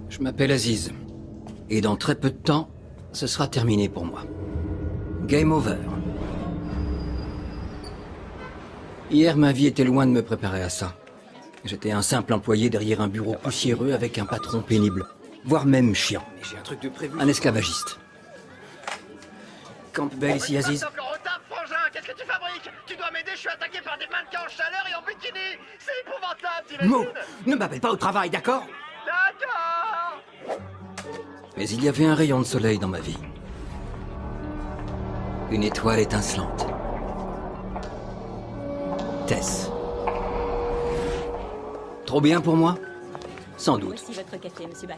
Je m'appelle Aziz. Et dans très peu de temps, ce sera terminé pour moi. Game over. Hier, ma vie était loin de me préparer à ça. J'étais un simple employé derrière un bureau poussiéreux avec un patron pénible. Voire même chiant. J'ai un truc de prévu. Un esclavagiste. Campbell ici, Aziz. Qu'est-ce que tu fabriques? Tu dois m'aider, je suis attaqué par des mannequins en chaleur et en bikini. C'est épouvantable, t'imagines? Mo, ne m'appelle pas au travail, d'accord? D'accord. Mais il y avait un rayon de soleil dans ma vie. Une étoile étincelante. Tess. Trop bien pour moi? Sans doute. Voici votre café, monsieur Bach.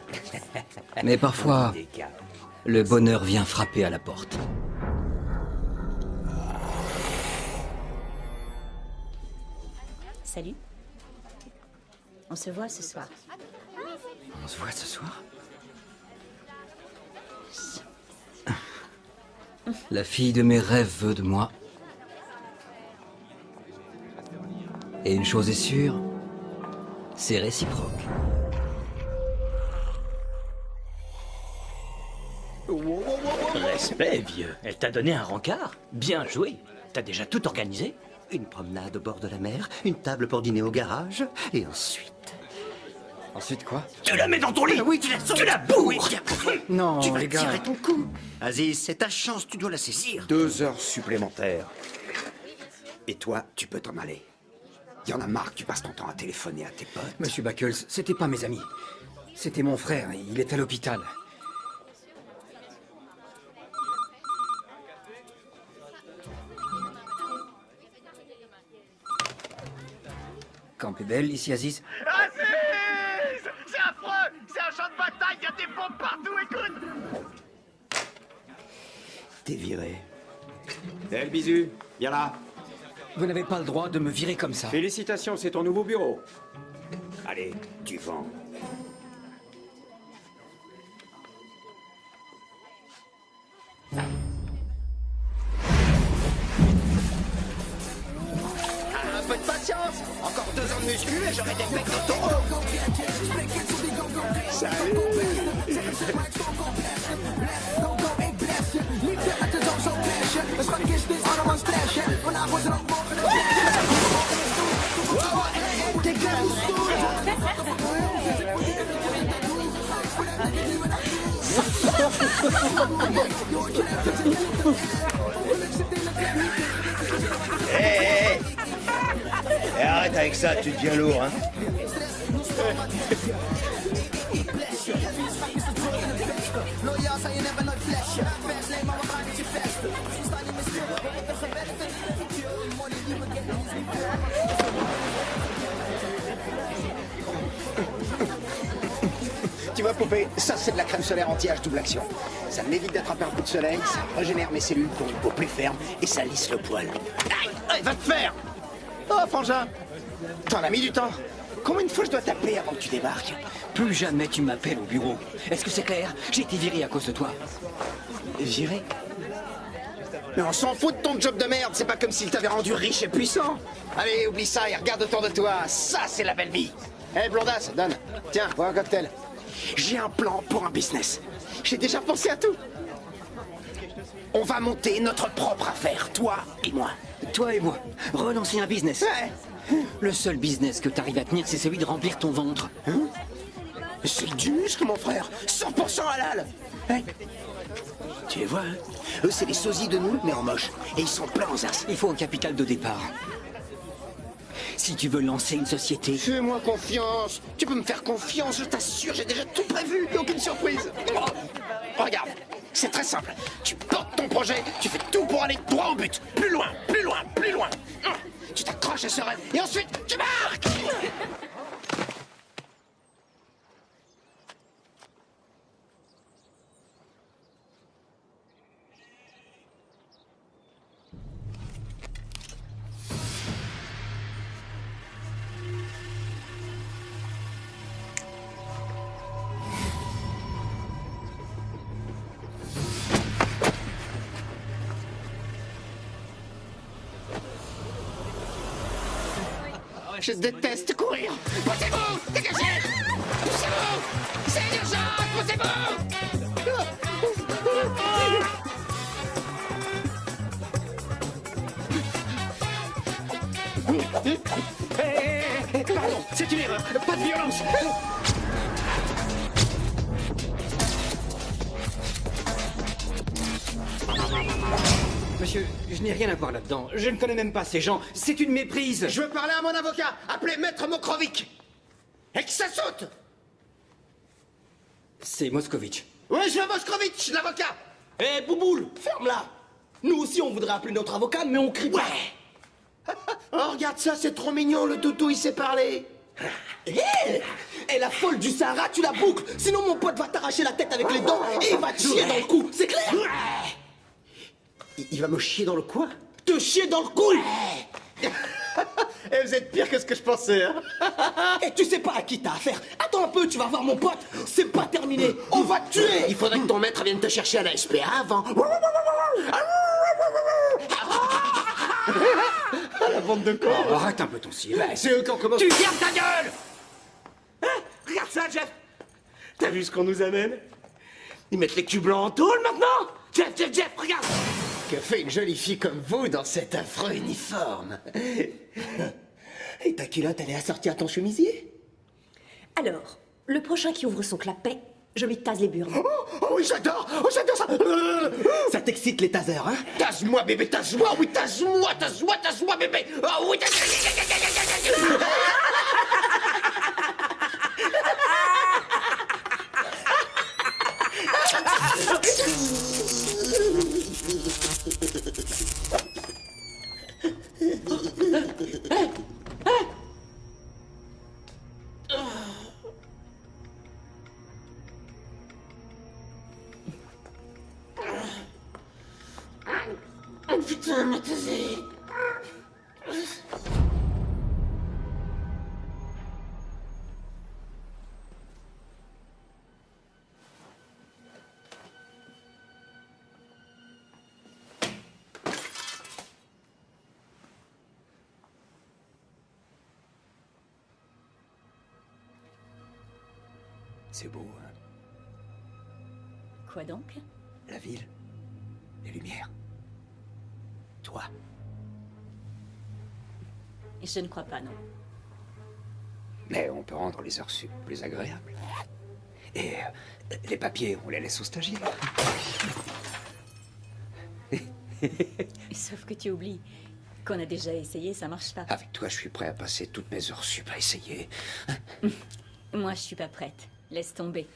Mais parfois, le bonheur vient frapper à la porte. Salut. On se voit ce soir. On se voit ce soir? La fille de mes rêves veut de moi. Et une chose est sûre, c'est réciproque. Respect, vieux. Elle t'a donné un rencard? Bien joué. T'as déjà tout organisé? Une promenade au bord de la mer, une table pour dîner au garage, et ensuite... Ensuite quoi? Tu la mets dans ton lit. Oui, tu la bourres. Non, Tu vas les gars. tirer ton coup. Aziz, c'est ta chance, tu dois la saisir. 2 heures supplémentaires. Et toi, tu peux t'en aller. Y en a marre que tu passes ton temps à téléphoner à tes potes. Monsieur Buckles, c'était pas mes amis. C'était mon frère, il est à l'hôpital. Campbell, ici Aziz. Aziz! C'est affreux! C'est un champ de bataille, y a des bombes partout, écoute! T'es viré. Hé, le bisu, viens là. Vous n'avez pas le droit de me virer comme ça. Félicitations, c'est ton nouveau bureau. Allez, tu vends. Un peu de patience! Encore 2 ans de muscu et j'aurai des pecs de taureau! Hé, et arrête avec ça, tu deviens lourd, hein. Tu vois, poupée, ça c'est de la crème solaire anti-âge double action. Ça m'évite d'attraper un coup de soleil, ça régénère mes cellules pour une peau plus ferme et ça lisse le poil. Aïe, va te faire! Oh, frangin! T'en as mis du temps. Combien de fois je dois t'appeler avant que tu débarques? Plus jamais tu m'appelles au bureau. Est-ce que c'est clair? J'ai été viré à cause de toi. Viré? Mais on s'en fout de ton job de merde, c'est pas comme s'il t'avait rendu riche et puissant. Allez, oublie ça et regarde autour de toi, ça c'est la belle vie. Hé, blondasse, donne. Tiens, bois un cocktail. J'ai un plan pour un business. J'ai déjà pensé à tout. On va monter notre propre affaire, toi et moi. Toi et moi, relancer un business. Ouais. Le seul business que t'arrives à tenir, c'est celui de remplir ton ventre. C'est du muscle, mon frère. 100% halal. Hein? Tu les vois, hein? Eux, c'est les sosies de nous, mais en moche. Et ils sont pleins aux as. Il faut un capital de départ. Si tu veux lancer une société... Fais-moi confiance. Tu peux me faire confiance, je t'assure, j'ai déjà tout prévu. Et aucune surprise. Oh, regarde, c'est très simple. Tu portes ton projet, tu fais tout pour aller droit au but. Plus loin, plus loin, plus loin. Tu t'accroches à ce rêve et ensuite, tu marques. Je déteste courir. Poussez-vous, dégagez. Poussez-vous. C'est l'urgence, poussez-vous. Pardon, c'est une erreur. Pas de violence. Monsieur, je n'ai rien à voir là-dedans. Je ne connais même pas ces gens. C'est une méprise. Je veux parler à mon avocat. Appelez Maître Mokrovic. Et que ça saute. C'est Moscovitch. Oui, je veux Mokrovic, l'avocat. Eh, Bouboule, ferme-la. Nous aussi, on voudrait appeler notre avocat, mais on crie pas. Oh, regarde ça, c'est trop mignon, le toutou, il sait parler. Et la folle du Sahara, tu la boucles. Sinon, mon pote va t'arracher la tête avec les dents et il va te chier dans le cou. C'est clair? Il va me chier dans le quoi? Te chier dans le cou. Et vous êtes pire que ce que je pensais, hein. Et tu sais pas à qui t'as affaire. Attends un peu, tu vas voir mon pote. C'est pas terminé. On va te tuer. Il faudrait que ton maître vienne te chercher à la SPA avant. La bande de cons. Oh, arrête un peu ton cirque. C'est eux qui ont commencé. Tu fermes ta gueule. Hein? Regarde ça, Jeff. T'as vu ce qu'on nous amène? Ils mettent les culs blancs en tôle maintenant. Jeff, regarde. Que fait une jolie fille comme vous dans cet affreux uniforme? Et ta culotte, elle est assortie à ton chemisier? Alors, le prochain qui ouvre son clapet, je lui tase les burnes. Oh oui, j'adore ça. Ça t'excite les tasers, hein? Tase-moi, bébé, tase-moi, oui, tase-moi, bébé. Oh oui, putain, ma tasée. C'est beau, hein? Quoi donc? La ville, les lumières. Toi. Je ne crois pas, non. Mais on peut rendre les heures sup plus agréables. Et les papiers, on les laisse aux stagiaires. Sauf que tu oublies qu'on a déjà essayé, ça marche pas. Avec toi, je suis prêt à passer toutes mes heures sup à essayer. Moi, je suis pas prête. Laisse tomber.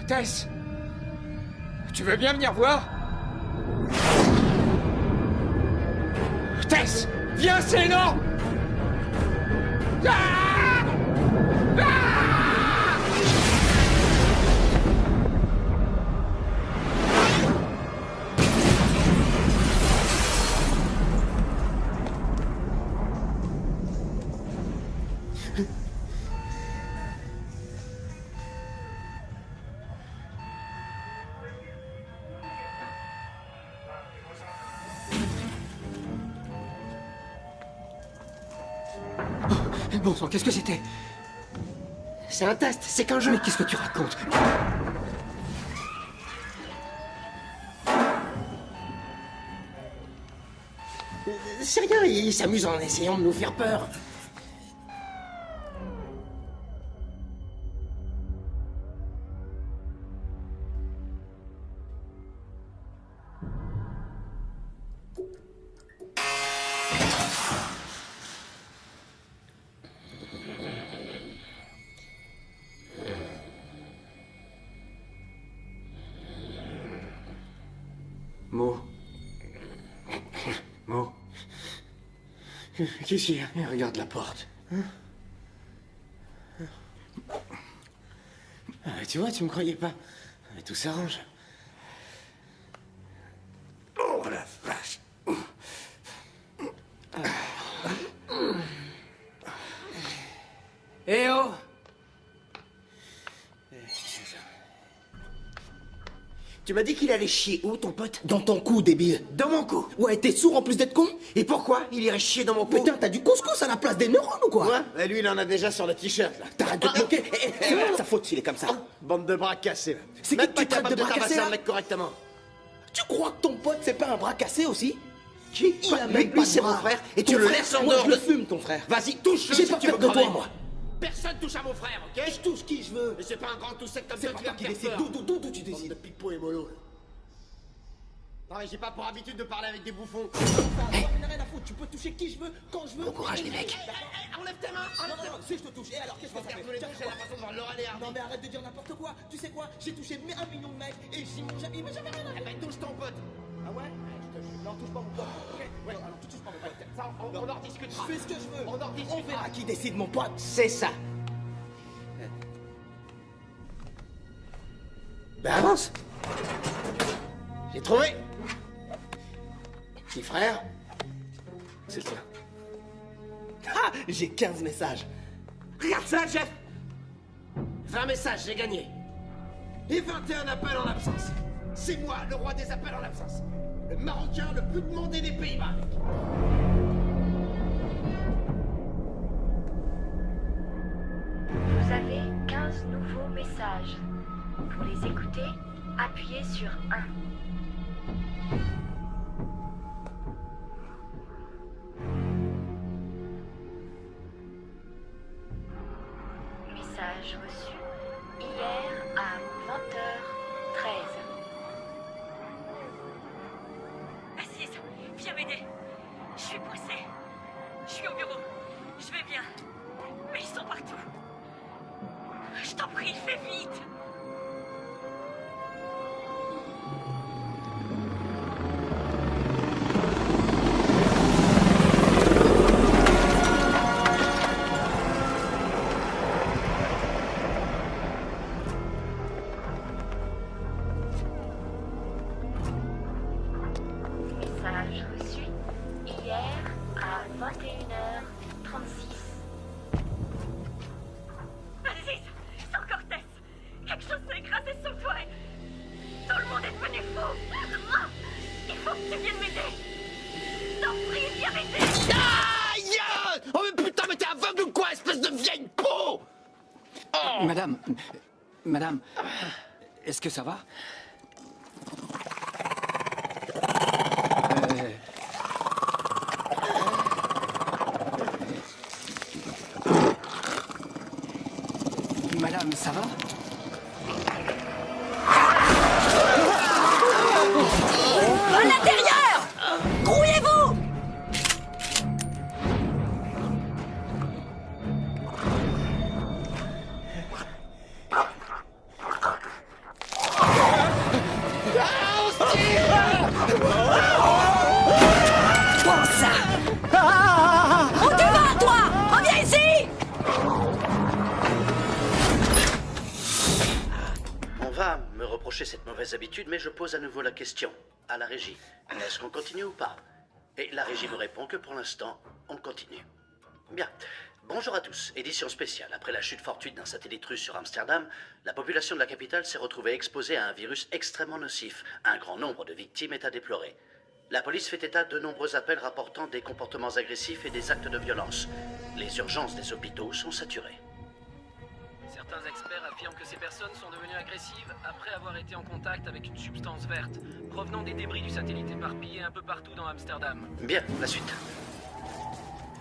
Tess, tu veux bien venir voir? Tess, viens, c'est énorme! Ah! Ah! Bon sang, qu'est-ce que c'était? C'est un test, c'est qu'un jeu. Mais qu'est-ce que tu racontes? C'est rien, il s'amuse en essayant de nous faire peur. Mo. Mo. Qu'est-ce qu'il y a? Regarde la porte. Tu vois, tu me croyais pas. Mais tout s'arrange. Oh la vache. Eh oh! Tu m'as dit qu'il allait chier où, ton pote? Dans ton cou, débile. Dans mon cou. Ouais, t'es sourd en plus d'être con? Et pourquoi il irait chier dans mon cou? Putain, t'as du couscous à la place des neurones ou quoi? Ouais, et lui, il en a déjà sur le t-shirt, là. T'arrêtes de te moquer. C'est pas sa faute s'il est comme ça. Bande de bras cassés, là. C'est Même qui que pas tu traites capable de bras tabasser cassés, un là? mec correctement. Tu crois que ton pote, c'est pas un bras cassé aussi? Qui? Il a Lui, même pas de c'est bras. mon frère, et Ton tu le frère, laisses en moi, dehors je de... le fume, ton frère. Vas-y, touche-le J'ai si pas tu veux peur de toi, crever. moi. Personne touche à mon frère, ok? Je touche qui je veux. Mais c'est pas un grand tout sec comme C'est ça pas qui va toi me qui faire décide. peur. D'où tu Bande décides? de pipeau et mollo, là. Non mais j'ai pas pour habitude de parler avec des bouffons. Hey. Rien à foutre, tu peux toucher qui je veux, quand je veux. Bon courage, les mecs. Enlève tes mains, enlève tes mains. Si je te touche, et alors qu'est-ce que ça fait? Regarde tous les deux, j'ai l'impression de voir Laurel et Hardy. Non mais arrête de dire n'importe quoi. Tu sais quoi? J'ai touché 1 million de mecs et j'y mange jamais rien à Eh ben touche ton pote. Ah ouais? Je te jure. Non, touche pas mon pote. Ok? Ouais, alors tu touches pas mon pote. Ça, on en discutera. Je fais ce que je veux. On en discutera. On verra qui décide, mon pote. C'est ça. Ben avance. J'ai trouvé. Petit frère, c'est le tien. Ah, j'ai 15 messages. Regarde ça, Jeff. 20 messages, j'ai gagné. Et 21 appels en absence. C'est moi, le roi des appels en absence. Le Marocain le plus demandé des Pays-Bas. Vous avez 15 nouveaux messages. Pour les écouter, appuyez sur 1. Message reçu hier à 20h13. Assise, viens m'aider. Je suis poussée. Je suis au bureau. Je vais bien. Mais ils sont partout. Je t'en prie, fais vite. Message reçu hier à 21h36. Aziz, c'est encore Tess. Quelque chose s'est écrasé sur toi et tout le monde est devenu fou. Ah, il faut que tu viennes m'aider. T'en prie, viens m'aider. Aïe! Oh mais putain, mais t'es aveugle ou quoi, espèce de vieille peau! Madame, est-ce que ça va? Madame, ça va? À l'intérieur! Grouillez-vous! Prends ça! Où tu vas, toi? Reviens ici! On va me reprocher cette mauvaise habitude, mais je pose à nouveau la question à la régie. Est-ce qu'on continue ou pas? Et la régie me répond que pour l'instant, on continue. Bien. Bonjour à tous. Édition spéciale. Après la chute fortuite d'un satellite russe sur Amsterdam, la population de la capitale s'est retrouvée exposée à un virus extrêmement nocif. Un grand nombre de victimes est à déplorer. La police fait état de nombreux appels rapportant des comportements agressifs et des actes de violence. Les urgences des hôpitaux sont saturées. Certains experts affirment que ces personnes sont devenues agressives après avoir été en contact avec une substance verte, provenant des débris du satellite éparpillés un peu partout dans Amsterdam. Bien, la suite.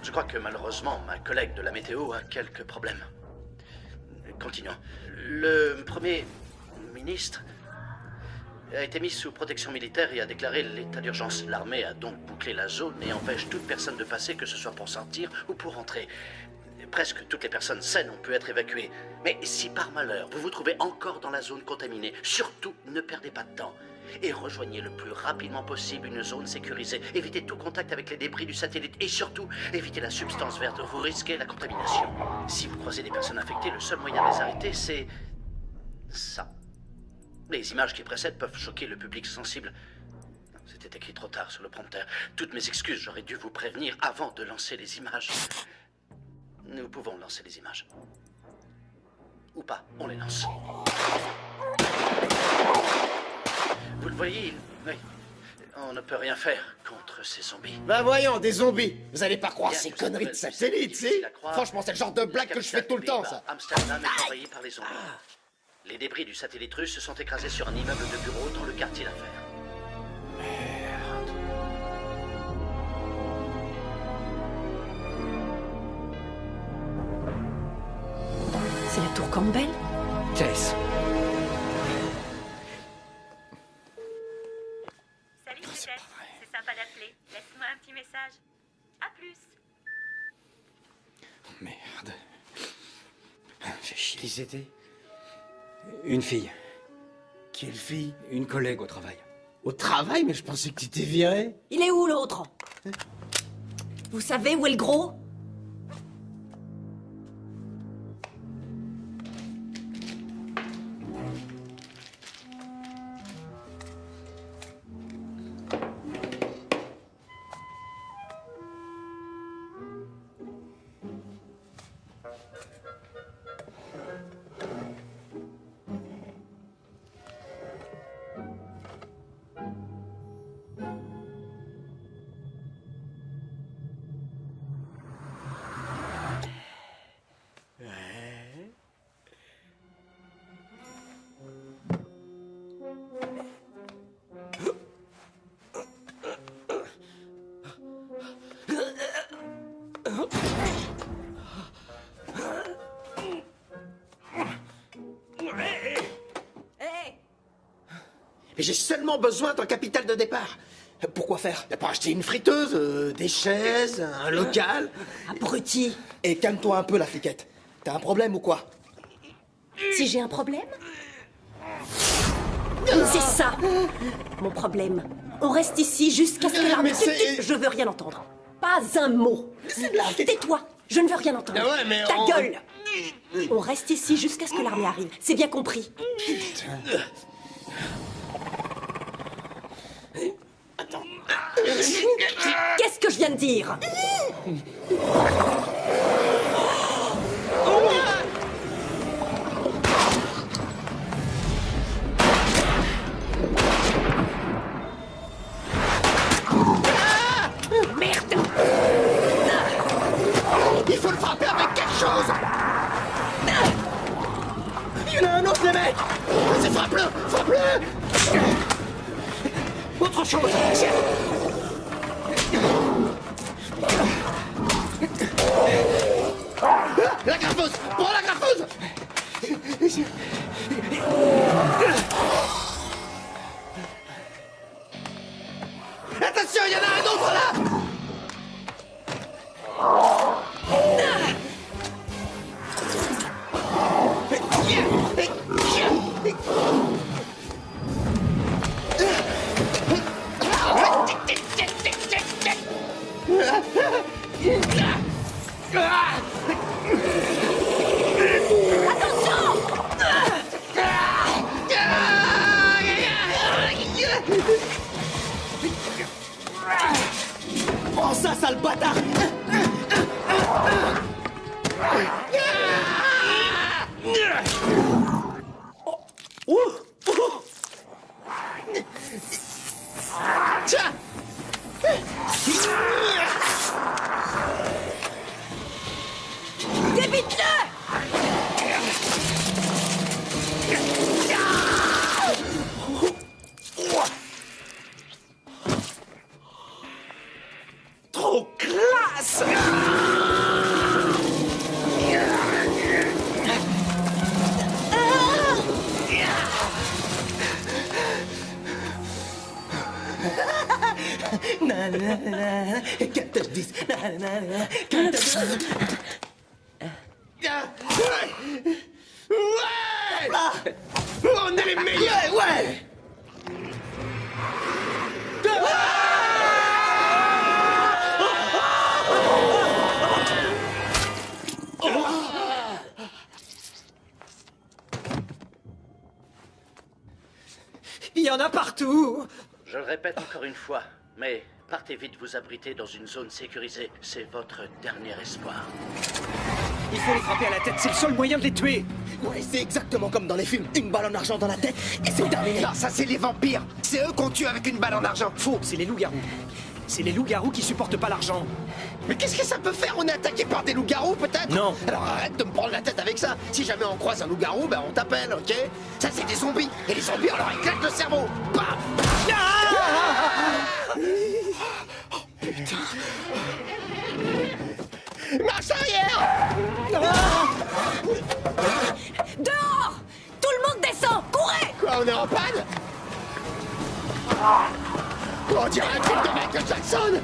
Je crois que malheureusement, ma collègue de la météo a quelques problèmes. Continuons. Le Premier ministre a été mis sous protection militaire et a déclaré l'état d'urgence. L'armée a donc bouclé la zone et empêche toute personne de passer, que ce soit pour sortir ou pour entrer. Presque toutes les personnes saines ont pu être évacuées. Mais si par malheur vous vous trouvez encore dans la zone contaminée, surtout ne perdez pas de temps et rejoignez le plus rapidement possible une zone sécurisée. Évitez tout contact avec les débris du satellite et surtout évitez la substance verte. Vous risquez la contamination. Si vous croisez des personnes infectées, le seul moyen de les arrêter, c'est ça. Les images qui précèdent peuvent choquer le public sensible. C'était écrit trop tard sur le prompteur. Toutes mes excuses, j'aurais dû vous prévenir avant de lancer les images. Nous pouvons lancer les images. Ou pas, on les lance. Vous le voyez, oui. On ne peut rien faire contre ces zombies. Bah voyons, des zombies. Vous allez pas croire Bien, ces je conneries de sais, satellite, c'est si? difficile à croire. Franchement, c'est le genre de blague que je fais tout le temps, Capitale ça. Amsterdam est envahie par les zombies. Les débris du satellite russe se sont écrasés sur un immeuble de bureaux dans le quartier d'affaires. C'est la tour Campbell? Tess. Salut, c'est Tess. C'est sympa d'appeler. Laisse-moi un petit message. À plus. Merde. J'ai chier. Qui c'était? Une fille. Quelle fille? Une collègue au travail. Au travail? Mais je pensais que tu t'es viré. Il est où l'autre? Vous savez où est le gros? Mais j'ai seulement besoin d'un capital de départ. Pourquoi faire? Pour acheter une friteuse, des chaises, un local. Abruti. Et calme-toi un peu, la fliquette. T'as un problème ou quoi? Si j'ai un problème? C'est ça, mon problème. On reste ici jusqu'à ce que l'armée... Je veux rien entendre. Pas un mot. Tais-toi, je ne veux rien entendre. Ah ouais, mais Ta gueule. On reste ici jusqu'à ce que l'armée arrive. C'est bien compris. Attends. Qu'est-ce que je viens de dire? Merde! Il faut le frapper avec quelque chose! Il y en a un autre, les mecs! Vas-y, frappe-le! Frappe-le! Autre chose! La graffeuse! Prends la graffeuse! Attention, il y en a un autre là! Prends ça, sale bâtard! Tiens! Trop classe! Ouais! On est les meilleurs! Ouais! Il y en a partout! Je le répète encore une fois, mais partez vite vous abriter dans une zone sécurisée. C'est votre dernier espoir. Il faut les frapper à la tête, c'est le seul moyen de les tuer! Ouais, c'est exactement comme dans les films. Une balle en argent dans la tête et c'est terminé. Non, ça c'est les vampires. C'est eux qu'on tue avec une balle en argent. Faux, c'est les loups-garous. C'est les loups-garous qui supportent pas l'argent. Mais qu'est-ce que ça peut faire? On est attaqué par des loups-garous peut-être? Non. Alors arrête de me prendre la tête avec ça. Si jamais on croise un loup-garou, ben on t'appelle, ok? Ça c'est des zombies. Et les zombies, on leur éclate le cerveau. Bam! Oh putain. Marche arrière! Dehors! Tout le monde descend! Courez! Quoi, on est en panne? On dirait un truc de Michael Jackson!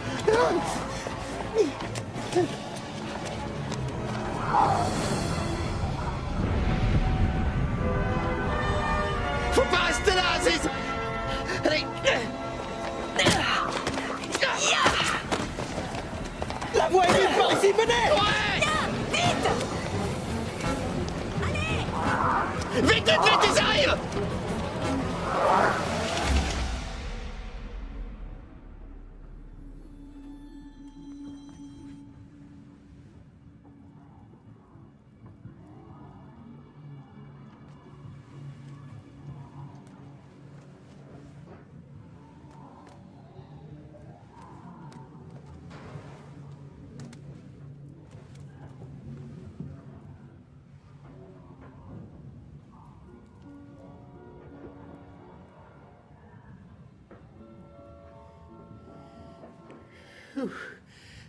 Faut pas rester là, Aziz! Allez! La voie est vite par ici, venez! Ouais! Vite! Vite, vite, vite, ils arrivent!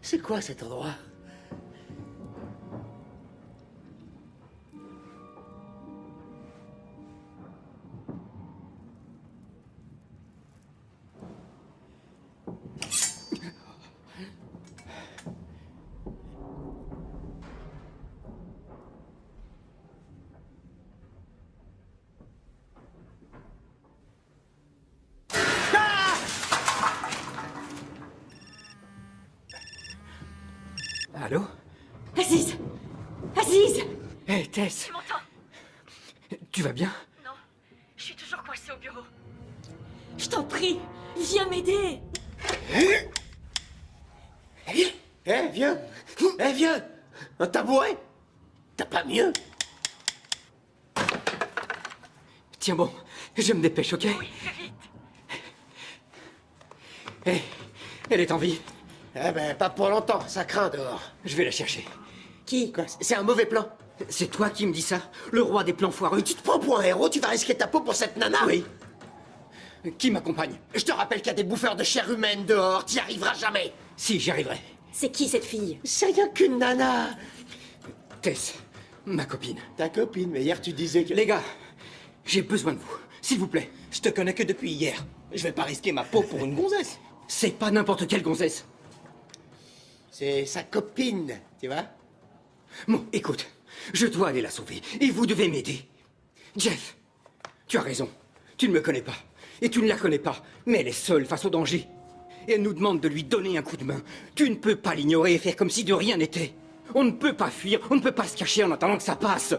C'est quoi cet endroit? Allô? Aziz! Aziz! Hé, Tess! Tu m'entends? Tu vas bien? Non, je suis toujours coincée au bureau. Je t'en prie, viens m'aider! Viens! Viens! Un tabouret? T'as pas mieux? Tiens bon, je me dépêche, ok? Oui, fais vite. Hé, elle est en vie. Eh ben, pas pour longtemps, ça craint dehors. Je vais la chercher. Qui? Quoi, c'est un mauvais plan. C'est toi qui me dis ça? Le roi des plans foireux? Tu te prends pour un héros, tu vas risquer ta peau pour cette nana? Oui. Qui m'accompagne? Je te rappelle qu'il y a des bouffeurs de chair humaine dehors, t'y arriveras jamais. Si, j'y arriverai. C'est qui cette fille? C'est rien qu'une nana. Tess, ma copine. Ta copine, mais hier tu disais que... Les gars, j'ai besoin de vous, s'il vous plaît. Je te connais que depuis hier. Je vais pas risquer ma peau pour une gonzesse. C'est pas n'importe quelle gonzesse. C'est sa copine, tu vois? Bon, écoute, je dois aller la sauver, et vous devez m'aider. Jeff, tu as raison, tu ne me connais pas, et tu ne la connais pas, mais elle est seule face au danger. Et elle nous demande de lui donner un coup de main. Tu ne peux pas l'ignorer et faire comme si de rien n'était. On ne peut pas fuir, on ne peut pas se cacher en attendant que ça passe.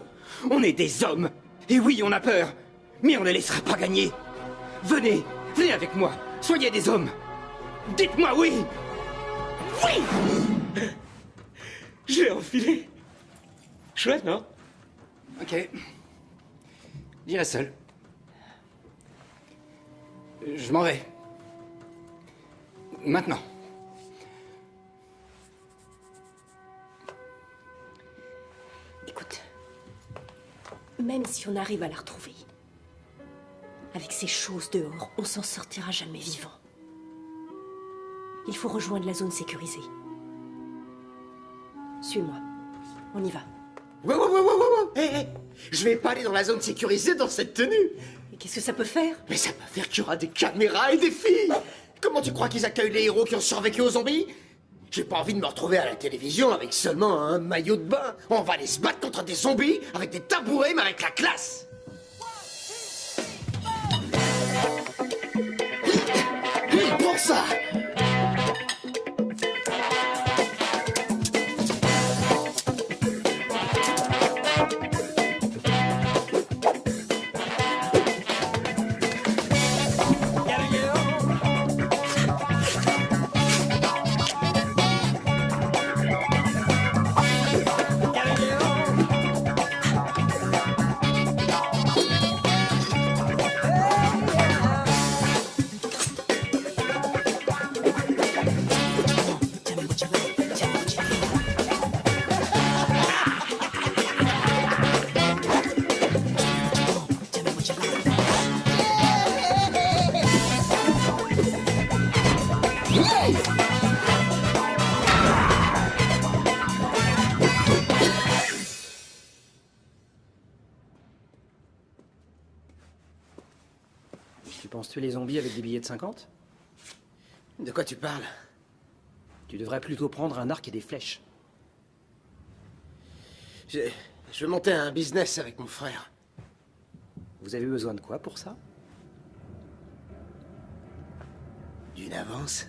On est des hommes, et oui, on a peur, mais on ne les laissera pas gagner. Venez, venez avec moi, soyez des hommes. Dites-moi oui. Oui! Je l'ai enfilé. Chouette, non? Ok. J'irai seul. Je m'en vais. Maintenant. Écoute, même si on arrive à la retrouver, avec ces choses dehors, on s'en sortira jamais vivant. Il faut rejoindre la zone sécurisée. Suis-moi. On y va. Hé, je vais pas aller dans la zone sécurisée dans cette tenue. Mais qu'est-ce que ça peut faire? Mais ça peut faire qu'il y aura des caméras et des filles. Comment tu crois qu'ils accueillent les héros qui ont survécu aux zombies? J'ai pas envie de me retrouver à la télévision avec seulement un maillot de bain. On va aller se battre contre des zombies avec des tabourets mais avec la classe. Pour ça. Tu penses tuer les zombies avec des billets de 50? De quoi tu parles? Tu devrais plutôt prendre un arc et des flèches. Je veux monter un business avec mon frère. Vous avez besoin de quoi pour ça? D'une avance?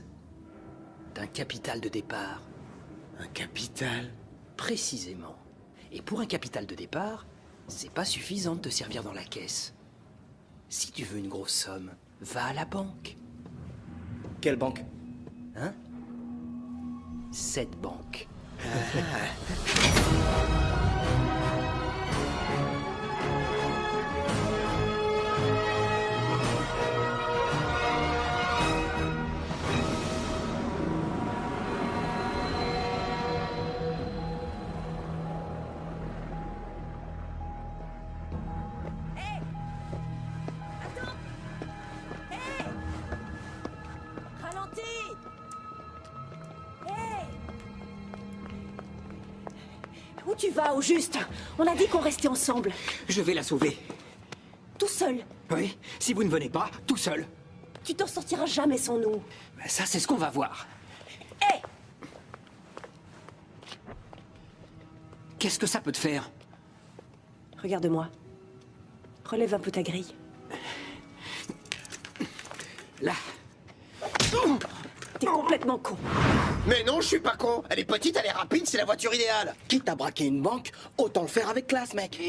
D'un capital de départ. Un capital? Précisément. Et pour un capital de départ, c'est pas suffisant de te servir dans la caisse. Si tu veux une grosse somme, va à la banque. Quelle banque? Hein? Cette banque. Où tu vas, au juste? On a dit qu'on restait ensemble. Je vais la sauver. Tout seul. Oui, si vous ne venez pas, tout seul. Tu t'en sortiras jamais sans nous. Ben ça, c'est ce qu'on va voir. Hé! Qu'est-ce que ça peut te faire? Regarde-moi. Relève un peu ta grille. Là. T'es complètement con. Mais non, je suis pas con. Elle est petite, elle est rapide, c'est la voiture idéale. Quitte à braquer une banque, autant le faire avec classe, mec.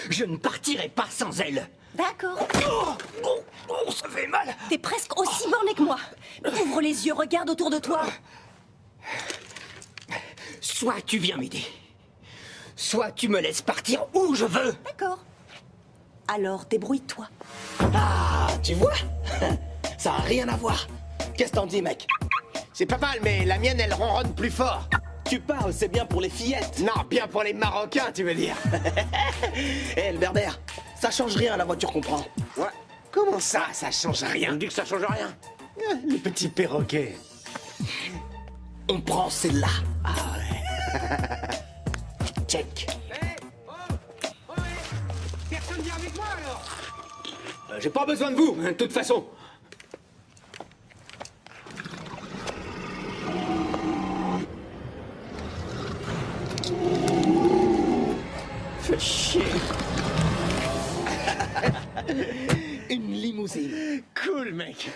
Je ne partirai pas sans elle. D'accord. Oh, ça fait mal. T'es presque aussi borné que moi. Ouvre les yeux, regarde autour de toi. Soit tu viens m'aider, soit tu me laisses partir où je veux. D'accord. Alors, débrouille-toi. Ah, tu vois? Ça a rien à voir. Qu'est-ce que t'en dis, mec? C'est pas mal, mais la mienne, elle ronronne plus fort. Tu parles, c'est bien pour les fillettes. Non, bien pour les Marocains, tu veux dire. Hé, le berbère, ça change rien, la voiture qu'on prend. Ouais. Comment ça, ça change rien? On dit que ça change rien. Le petit perroquet. On prend celle-là. Ah ouais. Check. Personne vient avec moi alors? J'ai pas besoin de vous, de toute façon. Fais chier. Une limousine. Cool, mec.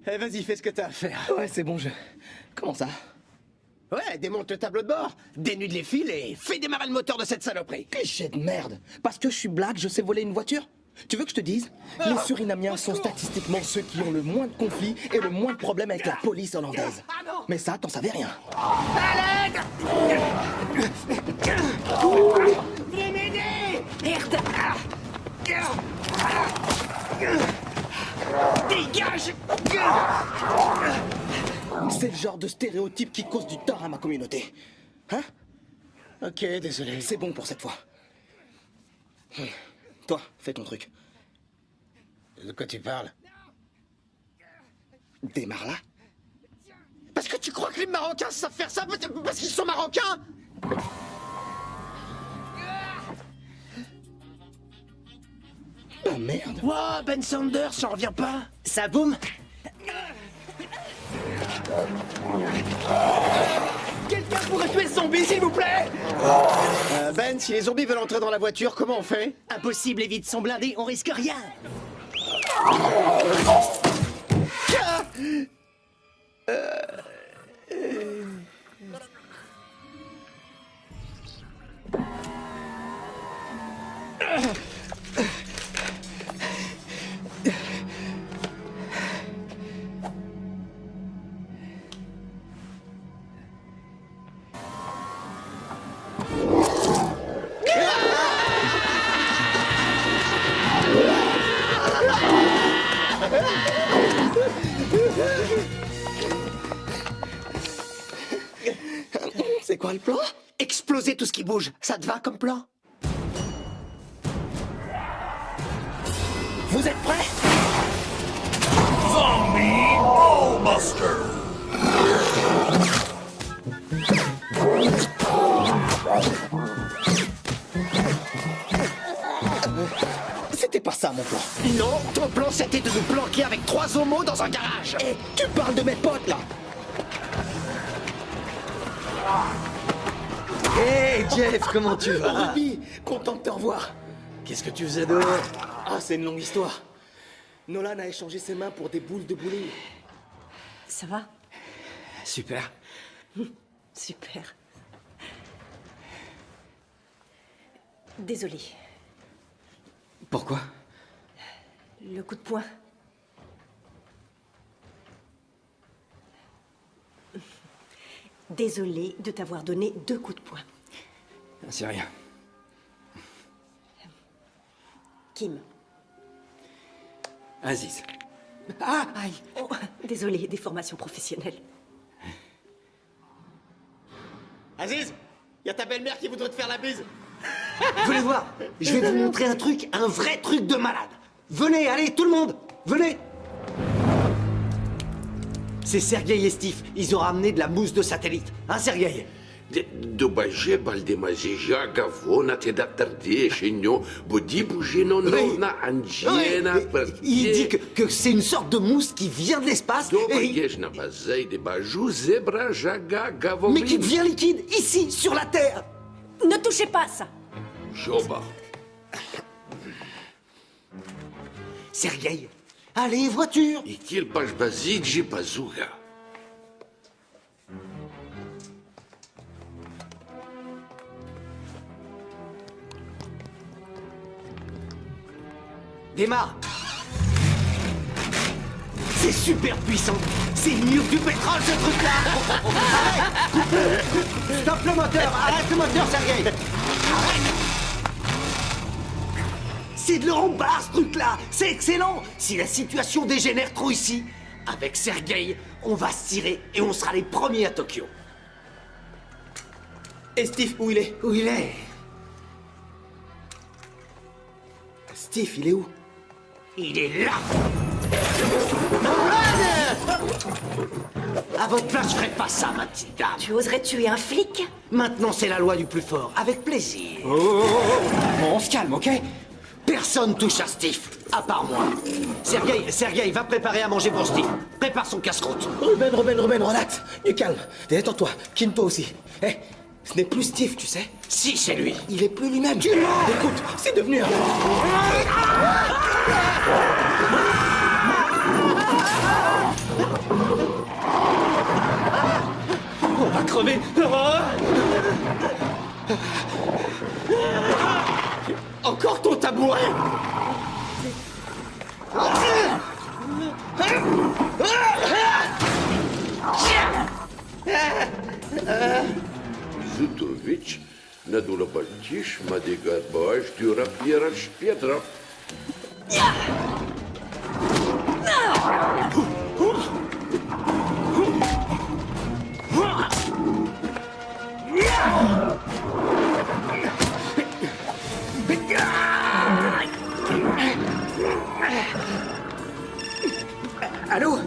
Eh, vas-y, fais ce que t'as à faire. Ouais, c'est bon jeu. Comment ça? Ouais, démonte le tableau de bord, dénude les fils et fais démarrer le moteur de cette saloperie. Cliché de merde. Parce que je suis black, je sais voler une voiture? Tu veux que je te dise? Les Surinamiens sont statistiquement ceux qui ont le moins de conflits et le moins de problèmes avec la police hollandaise. Mais ça, t'en savais rien. À l'aide! Venez m'aider! Merde! Dégage! C'est le genre genre de stéréotype qui cause du tort à ma communauté. Hein? Ok, désolé. C'est bon pour cette fois. Toi, fais ton truc. De quoi tu parles? Démarre là. Parce que tu crois que les Marocains savent faire ça parce qu'ils sont Marocains? Oh merde. Wow, Ben Sanders, j'en reviens pas. Ça boum. Quelqu'un pourrait tuer le zombie, s'il vous plaît? Ben, si les zombies veulent entrer dans la voiture, comment on fait? Impossible, les vitres sont blindées, on risque rien. C'est quoi le plan? Exploser tout ce qui bouge, ça te va comme plan? Vous êtes prêts? Zombie Ballbuster! C'était pas ça mon plan. Non, ton plan c'était de nous planquer avec 3 homos dans un garage. Hé, tu parles de mes potes là. Hey Jeff, comment tu vas? Ruby, content de te revoir. Qu'est-ce que tu faisais dehors? Ah, c'est une longue histoire. Nolan a échangé ses mains pour des boules de bowling. Ça va? Super. Super. Désolée. Pourquoi? Le coup de poing. Désolée de t'avoir donné 2 coups de poing. C'est rien. Kim. Aziz. Ah, aïe. Oh, désolée, des formations professionnelles. Aziz, y a ta belle-mère qui voudrait te faire la bise. Venez voir, je vais vous montrer un truc, un vrai truc de malade. Venez, allez, tout le monde, venez. C'est Sergueï et Steve, ils ont ramené de la mousse de satellite. Hein, Sergueï? Добаже бальдемазежа гавона те да търдешеньо, боди бужено на анджена. Il dit que c'est une sorte de mousse qui vient de l'espace. Добаеш базей де бажу зебра жага гавом. Mais qui devient liquide, ici, sur la Terre. Ne touchez pas à ça. Жоба. Sergueï, allez, voiture. И кил баш базиджи базуга. Démarre. C'est super puissant. C'est mieux que du pétrole, ce truc-là. Arrête. Coupe-le. Stop le moteur. Arrête le moteur, Sergueï. Arrête. C'est de l'embarras, ce truc-là. C'est excellent. Si la situation dégénère trop ici, avec Sergueï, on va se tirer et on sera les premiers à Tokyo. Et Steve, où il est? Où il est? Steve, il est où? Il est là. À votre place, je ferais pas ça, ma petite dame. Tu oserais tuer un flic? Maintenant, c'est la loi du plus fort. Avec plaisir. Bon, on se calme, ok? Personne touche à Steve, à part moi. Sergueï, va préparer à manger pour Steve. Prépare son casse-croûte. Ruben, relax. Du calme. Détends-toi. Kim, toi aussi. Hé, ce n'est plus Steve, tu sais. Si, c'est lui. Il est plus lui-même. Tu mens. Écoute, c'est devenu un... On va crever. Encore ton tabouret. Зутович, надула бальтиш, мадигар баш, дюра пьера шпедра. Allô?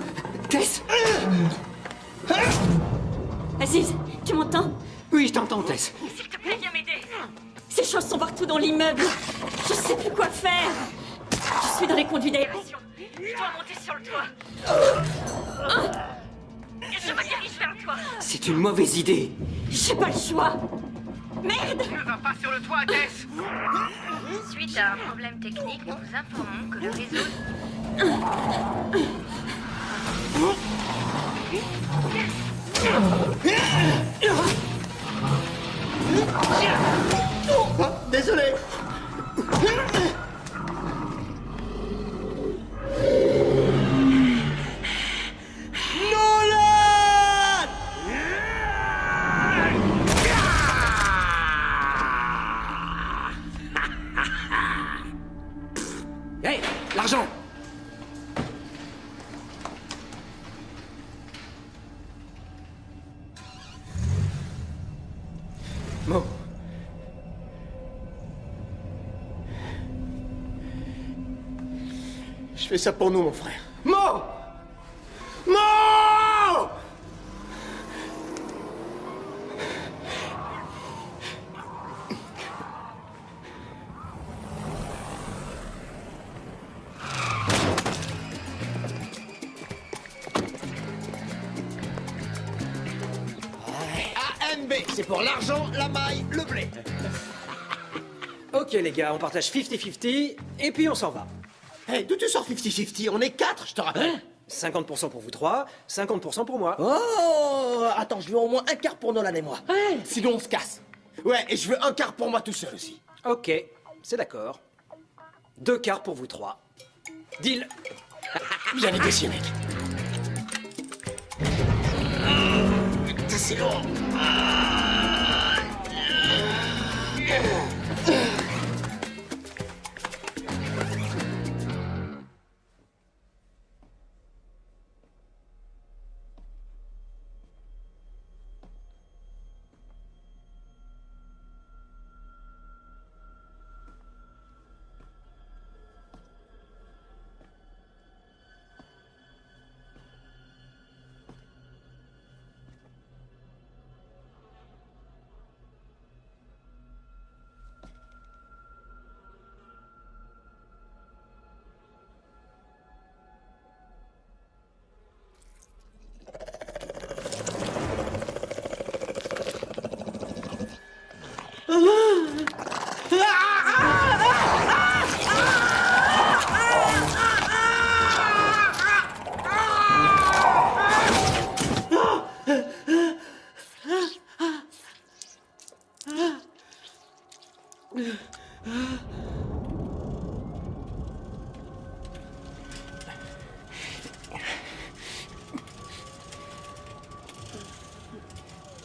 Tess? Aziz, tu m'entends? Oui, je t'entends, Tess. S'il te plaît, viens m'aider. Ces choses sont partout dans l'immeuble. Je sais plus quoi faire. Je suis dans les conduits d'aération. Je dois monter sur le toit. Je me dirige vers toi. C'est une mauvaise idée. J'ai pas le choix. Merde! Ne va pas sur le toit, Tess. Suite à un problème technique, nous vous informons que le réseau... Désolé. Hé, l'argent! Mo. Je fais ça pour nous, mon frère. Mo! Mo! AMB, c'est pour l'argent, la maille, le blé. Ok les gars, on partage 50-50 et puis on s'en va. Hey, d'où tu sors 50-50? On est 4, je te rappelle. 50% pour vous trois, 50% pour moi. Oh, attends, je veux au moins un quart pour Nolan et moi. Sinon, on se casse. Ouais, et je veux un quart pour moi tout seul aussi. Ok, c'est d'accord. 2 quarts pour vous trois. Deal. Bien négocié, mec. Ça, c'est lourd.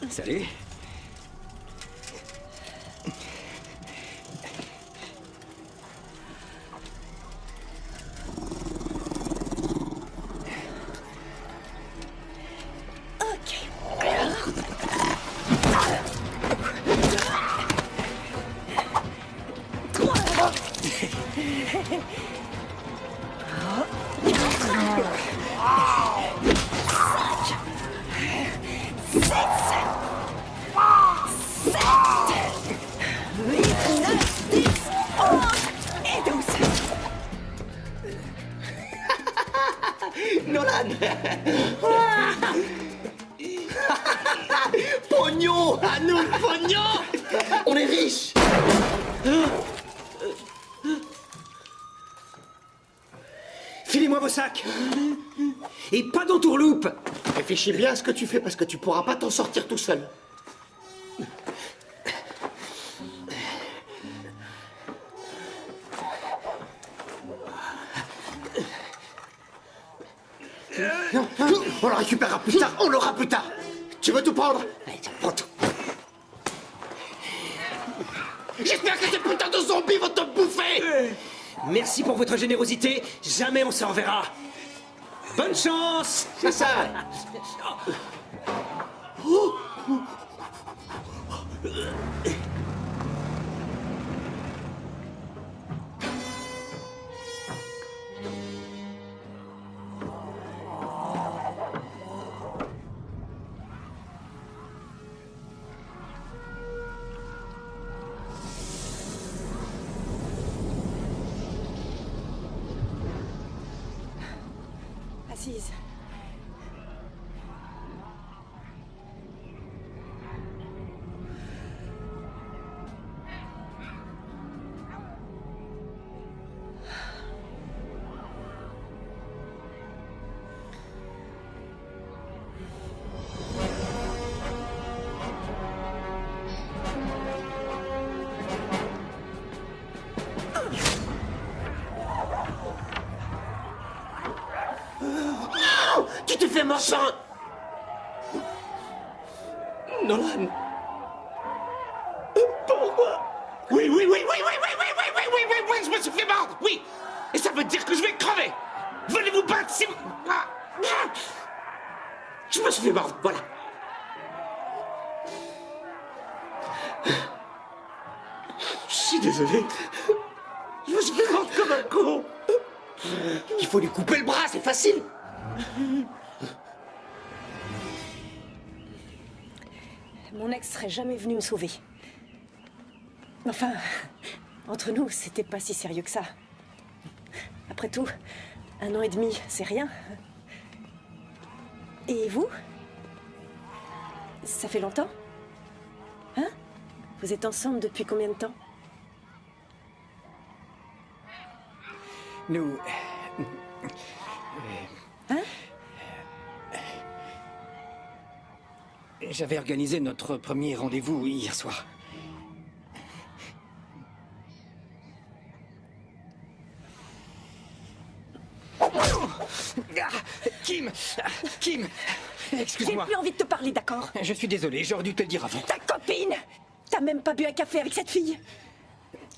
Salut. Nolan. Pognon. À nous le pognon. On est riches. Filez-moi vos sacs. Et pas d'entourloupe. Réfléchis bien à ce que tu fais parce que tu pourras pas t'en sortir tout seul. On le récupérera plus tard, on l'aura plus tard. Tu veux tout prendre? Allez, tiens, prends tout. J'espère que ces putains de zombies vont te bouffer. Merci pour votre générosité. Jamais on s'en reverra. Bonne chance. C'est ça. Assise. Tu te fais marchand! Nolan! Pourquoi? Oui, je me suis fait mordre! Oui! Et ça veut dire que je vais crever! Venez vous battre si vous... Je me suis fait mordre, voilà! Je suis désolé. Je me suis fait mordre comme un con! Il faut lui couper le bras, c'est facile! Mon ex serait jamais venu me sauver. Enfin, entre nous, c'était pas si sérieux que ça. Après tout, 1 an et demi, c'est rien. Et vous? Ça fait longtemps? Hein? Vous êtes ensemble depuis combien de temps? Nous... Hein? J'avais organisé notre premier rendez-vous hier soir. Kim, excuse-moi. J'ai plus envie de te parler, d'accord? Je suis désolé, j'aurais dû te le dire avant. Ta copine! T'as même pas bu un café avec cette fille?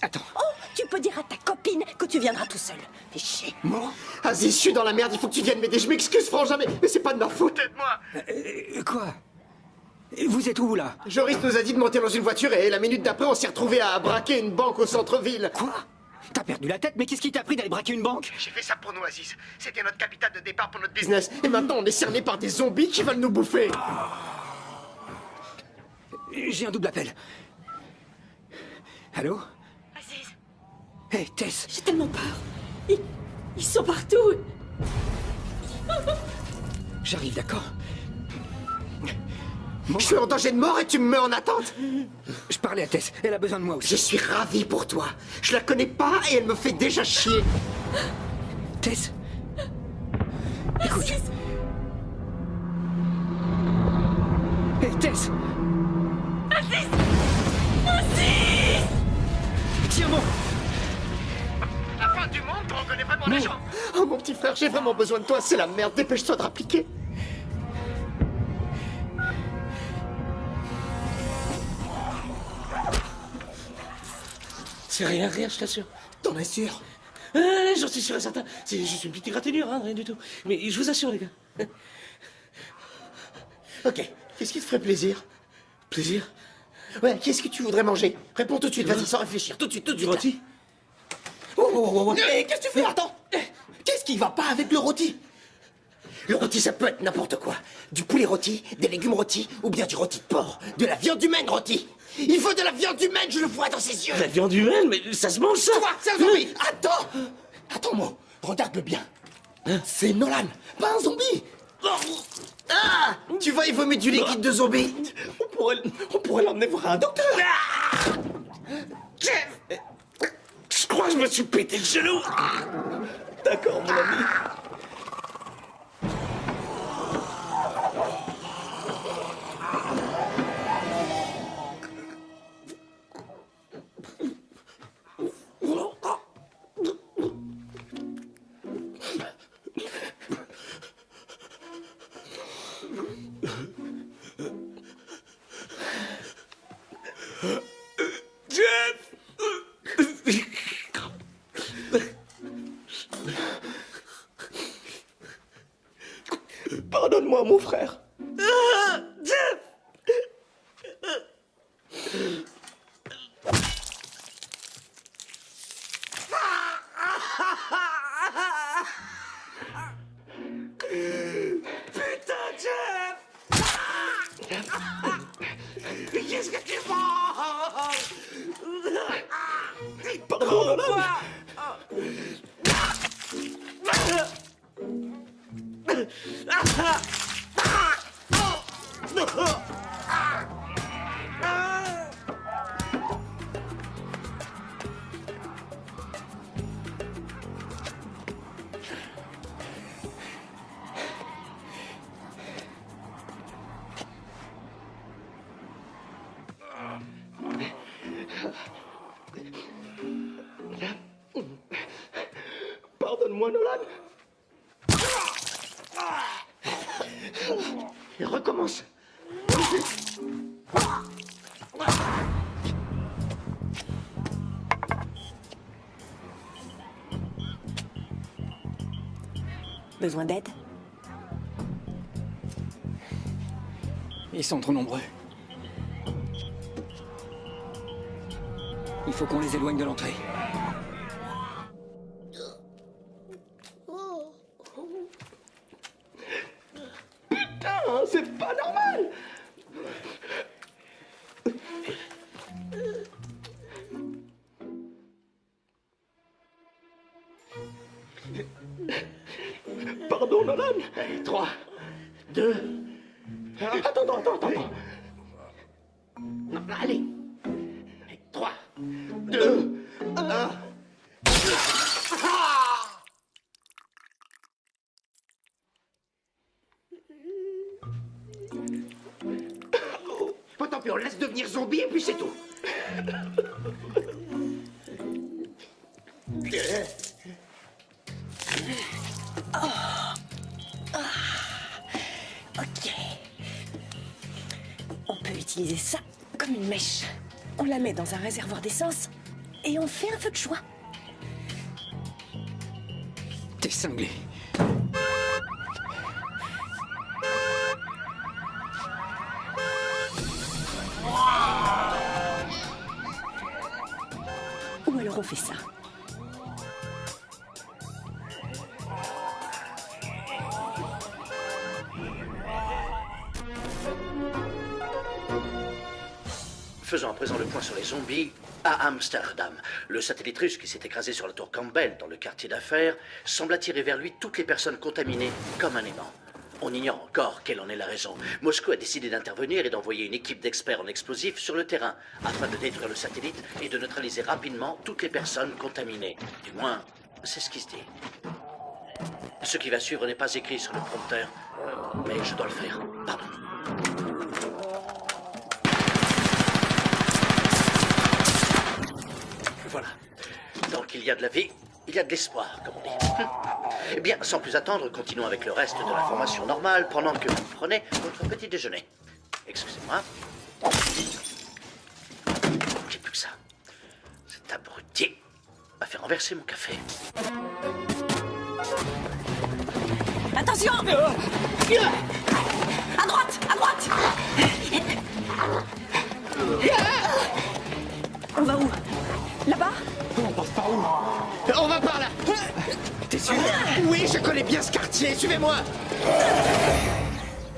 Attends. Oh, tu peux dire à ta copine que tu viendras tout seul. Fais chier. Moi? Aziz, je suis dans la merde, il faut que tu viennes m'aider. Je m'excuse, frangin, mais c'est pas de ma faute. Aide-moi! Quoi? Vous êtes où, là? Joris nous a dit de monter dans une voiture et la minute d'après, on s'est retrouvé à braquer une banque au centre-ville. Quoi? T'as perdu la tête, mais qu'est-ce qui t'a pris d'aller braquer une banque? J'ai fait ça pour nous, Aziz. C'était notre capital de départ pour notre Business. Et maintenant, on est cerné par des zombies qui veulent nous bouffer. J'ai un double appel. Allô? Aziz. Hé, Tess. J'ai tellement peur. Ils sont partout. J'arrive, d'accord? Je suis en danger de mort et tu me mets en attente? Je parlais à Tess, elle a besoin de moi aussi. Je suis ravi pour toi. Je la connais pas et elle me fait déjà chier. Tess? Écoute. Hé, Tess! Aziz! Aziz! Tiens-moi! La fin du monde, on connaît vraiment les gens. Oh mon petit frère, j'ai vraiment besoin de toi, c'est la merde, dépêche-toi de rappliquer. C'est rien, je t'assure. T'en es sûr? J'en suis sûr et certain. C'est juste une petite égratignure, hein, rien du tout. Mais je vous assure, les gars. Ok, qu'est-ce qui te ferait plaisir? Plaisir? Ouais, qu'est-ce que tu voudrais manger? Réponds tout de suite, vas-y, sans réfléchir, tout de suite. Du rôti? Oh. Qu'est-ce que tu fais? Attends! Qu'est-ce qui va pas avec le rôti? Le rôti, ça peut être n'importe quoi. Du poulet rôti, des légumes rôtis, ou bien du rôti de porc, de la viande humaine rôtie. Il faut de la viande humaine, je le vois dans ses yeux. La viande humaine? Mais ça se mange, ça! Toi, c'est un zombie! Attends-moi, regarde-le bien. C'est Nolan, pas un zombie! Ah! Tu vois, il vomit du liquide de zombie. On pourrait l'emmener voir un docteur. Jeff! Je crois que je me suis pété le genou. D'accord, mon ami. Pardonne-moi, mon frère. Jeff! Putain, Jeff! Qu'est-ce que tu fais? Pardon, Nolan! Pardonne-moi, Nolan. Et recommence. Besoin d'aide? Ils sont trop nombreux. Il faut qu'on les éloigne de l'entrée. Putain, c'est pas normal! Pardon, Nolan. Allez, 3, 2... Attends. Non, allez. 3, 2, 1... Bon, tant pis, on laisse devenir zombie et puis c'est tout. Ok. On peut utiliser ça comme une mèche. On la met dans un réservoir d'essence et on fait un feu de joie. T'es cinglé. Ou alors on fait ça. Faisons à présent le point sur les zombies à Amsterdam. Le satellite russe qui s'est écrasé sur la tour Campbell dans le quartier d'affaires semble attirer vers lui toutes les personnes contaminées comme un aimant. On ignore encore quelle en est la raison. Moscou a décidé d'intervenir et d'envoyer une équipe d'experts en explosifs sur le terrain afin de détruire le satellite et de neutraliser rapidement toutes les personnes contaminées. Du moins, c'est ce qui se dit. Ce qui va suivre n'est pas écrit sur le prompteur, mais je dois le faire. Pardon. Voilà. Donc il y a de la vie, il y a de l'espoir, comme on dit. Eh bien, sans plus attendre, continuons avec le reste de l'information normale pendant que vous prenez votre petit déjeuner. Excusez-moi. J'ai plus que ça. Cet abruti m'a fait renverser mon café. Attention! À droite! À droite! On va où? Là-bas? On passe par où? On va par là. T'es sûr? Oui, je connais bien ce quartier, suivez-moi.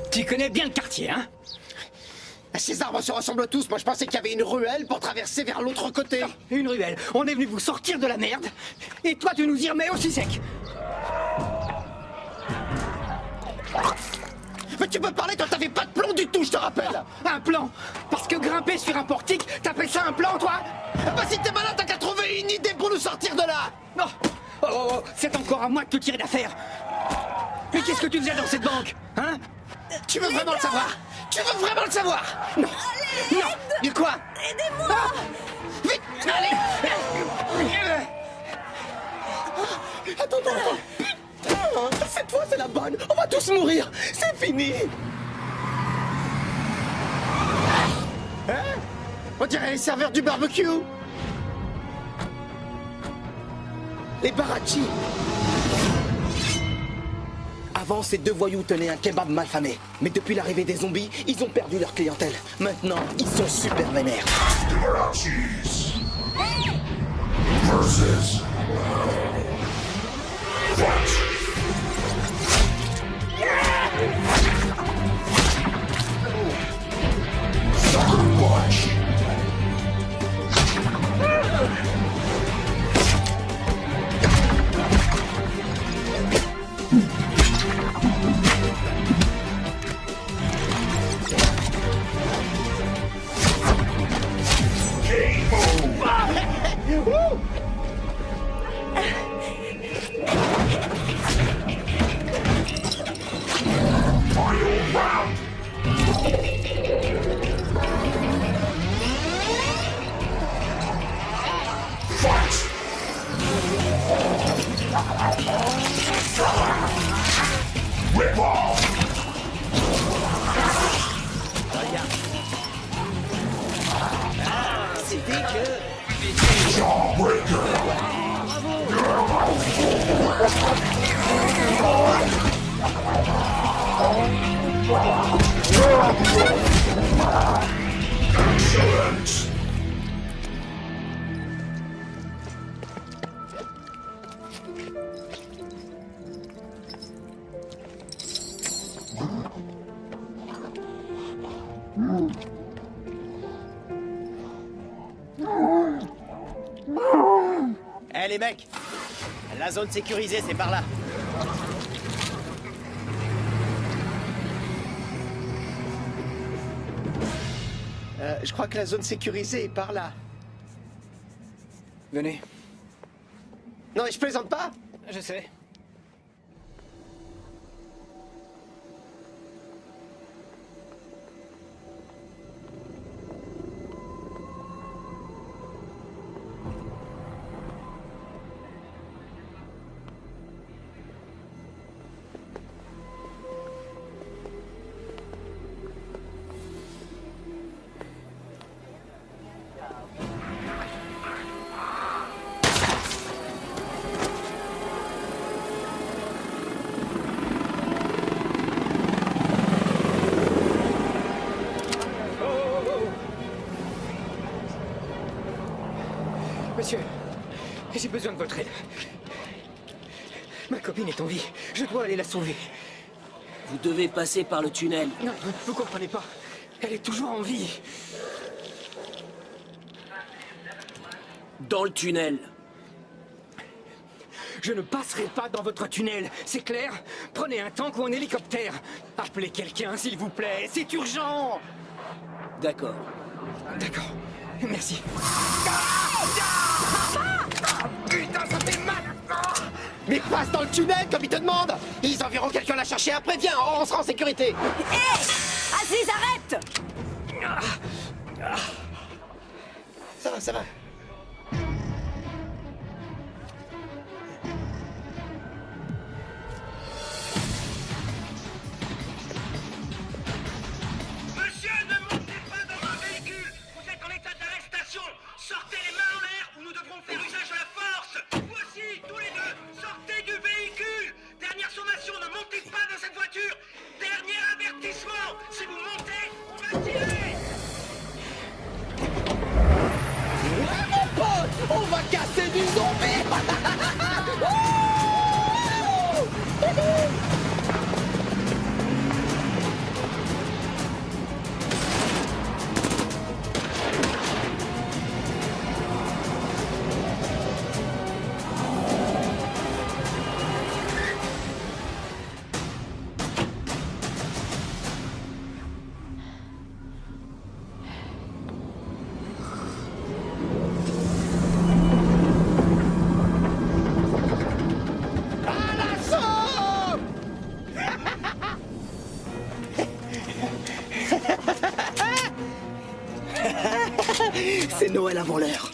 Tu connais bien le quartier, hein? Ces arbres se ressemblent tous. Moi, je pensais qu'il y avait une ruelle pour traverser vers l'autre côté. Une ruelle. On est venu vous sortir de la merde. Et toi, tu nous y remets aussi sec. Mais tu peux parler quand t'avais pas de plan du tout, je te rappelle. Un plan? Parce que grimper sur un portique, t'appelles ça un plan, toi? Bah si t'es malin, t'as qu'à trouver une idée pour nous sortir de là. Non. Oh, c'est encore à moi de te tirer d'affaire. Mais qu'est-ce que tu faisais dans cette banque? Hein? Tu veux vraiment le savoir? Tu veux vraiment le savoir? Non. Allez, non. De quoi? Aidez-moi! Vite, allez. Attends. Putain, cette fois c'est la bonne. On va tous mourir. C'est fini. Hein? On dirait les serveurs du barbecue. Les Barachi. Avant, ces deux voyous tenaient un kebab malfamé. Mais depuis l'arrivée des zombies, ils ont perdu leur clientèle. Maintenant, ils sont super vénères. Versus. Sucker punch. Eh les mecs, la zone sécurisée c'est par là. Je crois que la zone sécurisée est par là. Venez. Non mais je plaisante pas. Je sais. Monsieur, j'ai besoin de votre aide. Ma copine est en vie. Je dois aller la sauver. Vous devez passer par le tunnel. Non, vous comprenez pas. Elle est toujours en vie. Dans le tunnel. Je ne passerai pas dans votre tunnel, c'est clair? Prenez un tank ou un hélicoptère. Appelez quelqu'un, s'il vous plaît. C'est urgent. D'accord. D'accord. Merci. Putain, ça fait mal. Mais passe dans le tunnel comme ils te demandent. Ils enverront quelqu'un la chercher après. Viens, on sera en sécurité. Hé Aziz, arrête! Ça va, ça va. Monsieur, ne montez pas dans un véhicule. Vous êtes en état d'arrestation. Sortez les mains en l'air ou nous devrons faire usage de la force. Vous aussi, tous les deux, sortez du véhicule. Dernière sommation, ne montez pas dans cette voiture. Dernier avertissement. Si vous montez, on va tirer. Ouais, mon pote, on va casser du zombie. C'est Noël avant l'heure.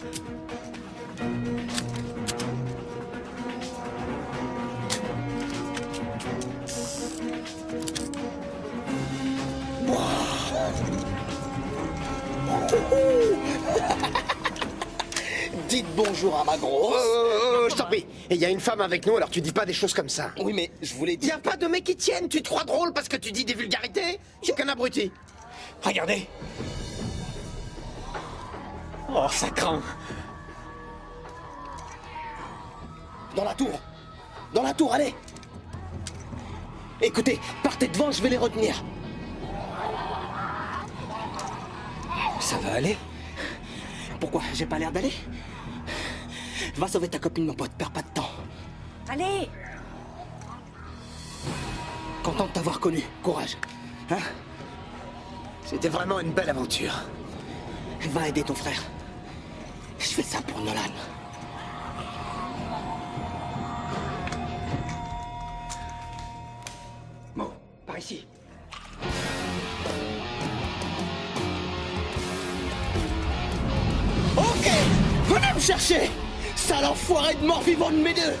Dites bonjour à ma grosse. Je t'en prie. Et il y a une femme avec nous, alors tu dis pas des choses comme ça. Oui, mais je voulais Y dire... a pas de mec qui tienne, tu te crois drôle parce que tu dis des vulgarités? J'ai qu'un abruti. Regardez. Oh, ça craint. Dans la tour. Dans la tour, allez. Écoutez, partez devant, je vais les retenir. Ça va aller? Pourquoi? J'ai pas l'air d'aller? Va sauver ta copine, mon pote, perds pas de temps. Allez! Content de t'avoir connu. Courage. Hein? C'était vraiment une belle aventure. Va aider ton frère. Je fais ça pour Nolan. Bon, par ici. Ok! Venez me chercher! Sale enfoiré de mort-vivant de mes deux!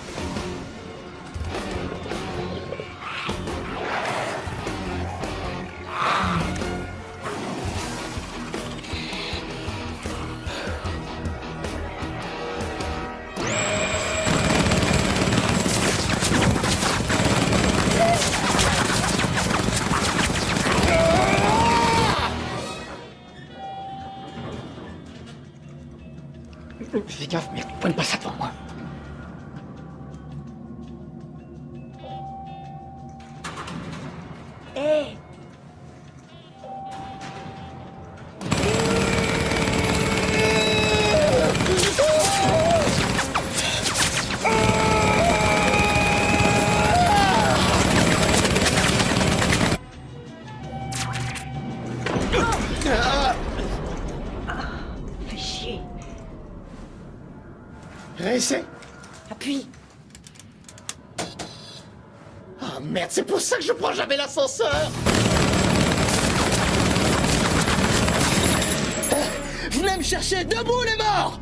Fais gaffe, merde, pointe pas ça devant moi. Hé! Fais chier. Réessaie. Appuie. Oh merde, c'est pour ça que je prends jamais l'ascenseur. Venez me chercher! Debout, les morts!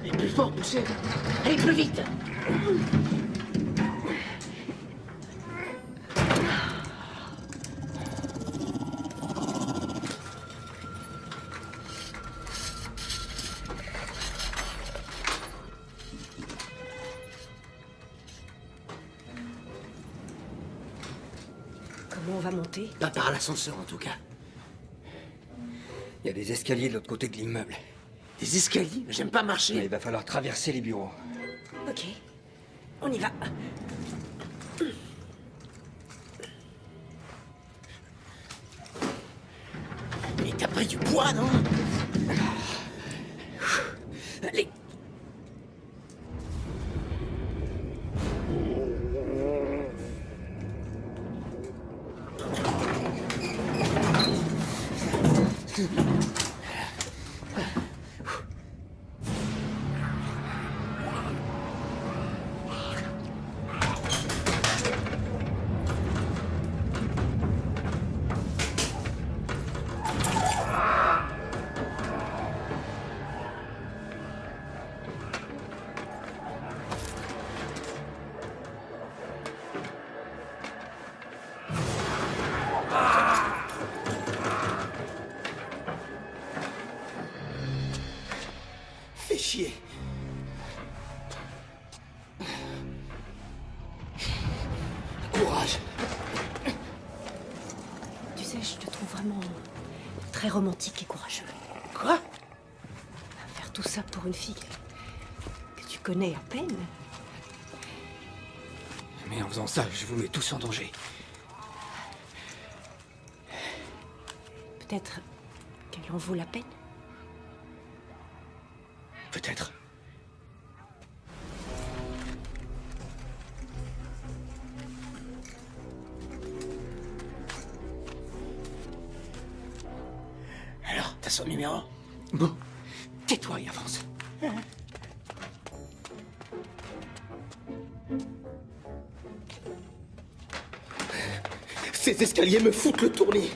Allez, plus fort, poussez. Allez, plus vite. Comment on va monter? Pas par l'ascenseur, en tout cas. Il y a des escaliers de l'autre côté de l'immeuble. Des escaliers? J'aime pas marcher. Il va falloir traverser les bureaux. Ok. On y va. Mais t'as pris du poids, non? Allez. Fais chier. Courage. Tu sais, je te trouve vraiment très romantique et courageux. Quoi? Faire tout ça pour une fille que tu connais à peine. Mais en faisant ça, je vous mets tous en danger. Peut-être qu'elle en vaut la peine. Peut-être. Alors, t'as son numéro? Bon, tais-toi et avance. Ces escaliers me foutent le tournis.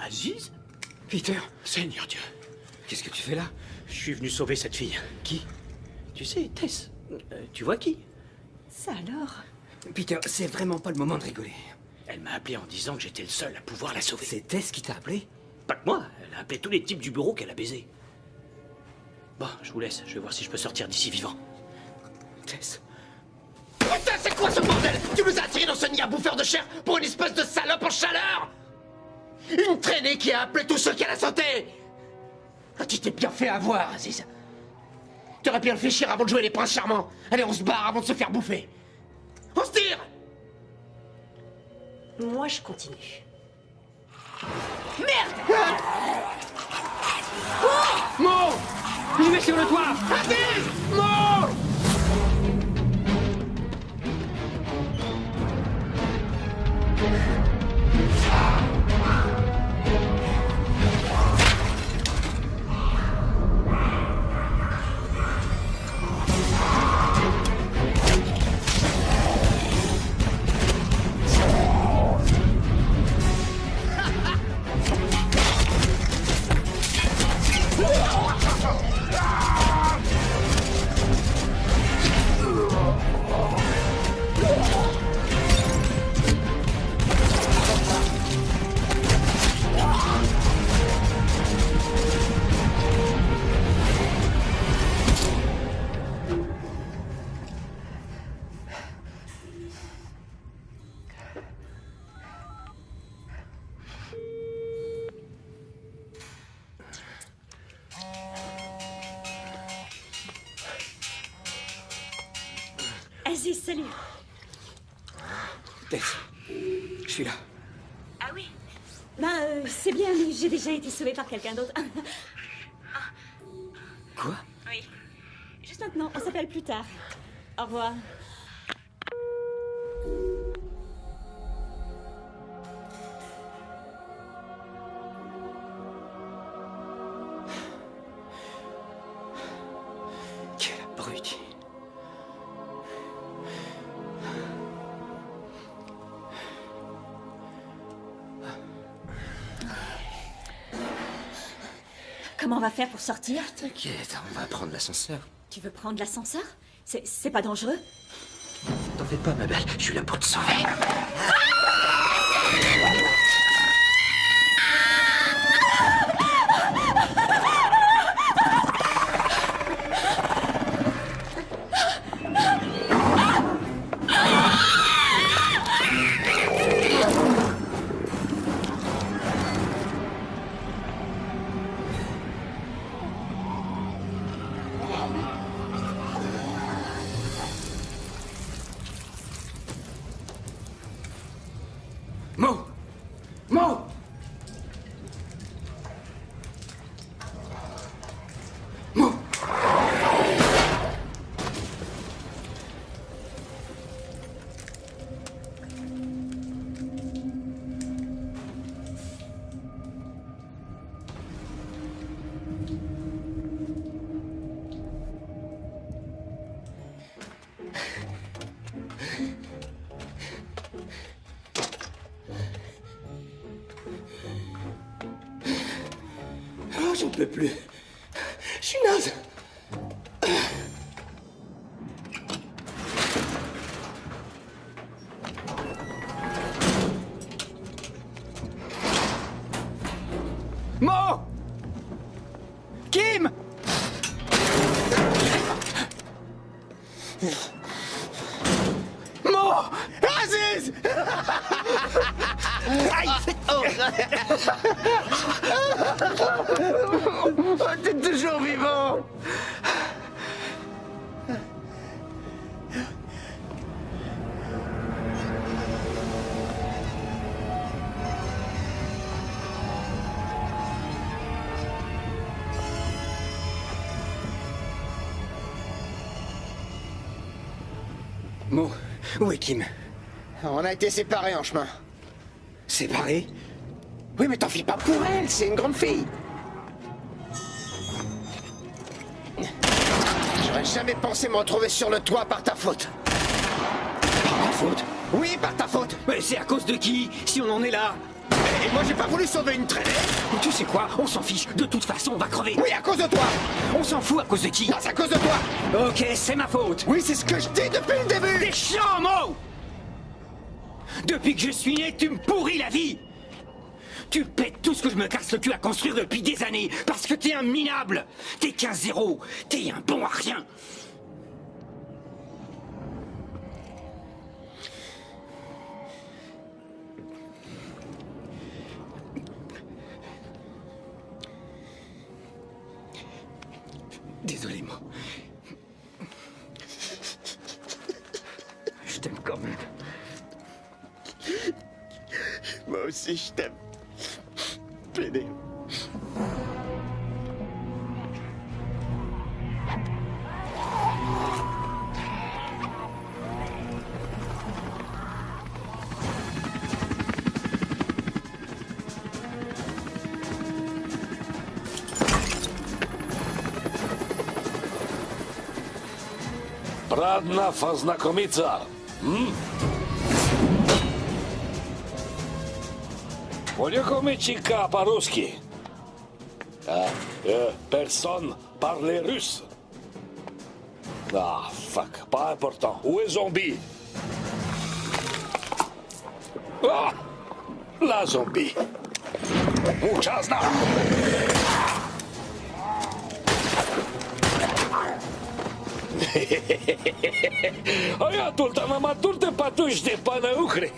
Aziz? Peter? Seigneur Dieu. Qu'est-ce que tu fais là? Je suis venu sauver cette fille. Qui? Tu sais, Tess. Tu vois qui? Ça alors? Peter, c'est vraiment pas le moment de rigoler. Elle m'a appelé en disant que j'étais le seul à pouvoir la sauver. C'est Tess qui t'a appelé? Pas que moi, elle a appelé tous les types du bureau qu'elle a baisé. Bon, je vous laisse, je vais voir si je peux sortir d'ici vivant. Tess. Putain, c'est quoi ce bordel? Tu nous as attirés dans ce nid à bouffeur de chair pour une espèce de salope en chaleur? Une traînée qui a appelé tous ceux qui la sentaient. Ah, tu t'es bien fait avoir, Aziz. T'aurais pu réfléchir avant de jouer les princes charmants. Allez, on se barre avant de se faire bouffer. On se tire! Moi, je continue. Merde! Mo! Je vais sur le toit! Aziz! Mo! Aziz, salut. Tess, je suis là. Ah oui? C'est bien, mais j'ai déjà été sauvée par quelqu'un d'autre. Quoi? Oui. Juste maintenant, on s'appelle plus tard. Au revoir. Quel abruti. Comment on va faire pour sortir? T'inquiète, on va prendre l'ascenseur. Tu veux prendre l'ascenseur? C'est pas dangereux? T'en fais pas, ma belle, je suis là pour te sauver. Mo! Mo! Mo! Oh, j'en peux plus. Je suis naze. Mo! Kim! Mo! Aziz! Aïe! Oh, t'es toujours vivant! Mo, où est Kim? On a été séparés en chemin. Séparés? Oui, mais t'en fais pas pour elle, c'est une grande fille. J'aurais jamais pensé me retrouver sur le toit par ta faute. Par ma faute? Oui, par ta faute. Mais c'est à cause de qui, si on en est là? Et moi, j'ai pas voulu sauver une traînée. Tu sais quoi? On s'en fiche. De toute façon, on va crever. Oui, à cause de toi. On s'en fout à cause de qui? Non, c'est à cause de toi. Ok, c'est ma faute. Oui, c'est ce que je dis depuis le début. Des chiants mots. Depuis que je suis né, tu me pourris la vie. Tu pètes tout ce que je me casse le cul à construire depuis des années, parce que t'es un minable. T'es qu'un zéro. T'es un bon à rien. Désolé, moi. Je t'aime quand même. Moi aussi, je t'aime. PD. Radna познакомиться. Познакомиться по-русски. Personne parle russe. Ah, fuck, pas important. Où est zombie? Ah, la zombie. Ужасно. А я тут на матурте потужде по наухре.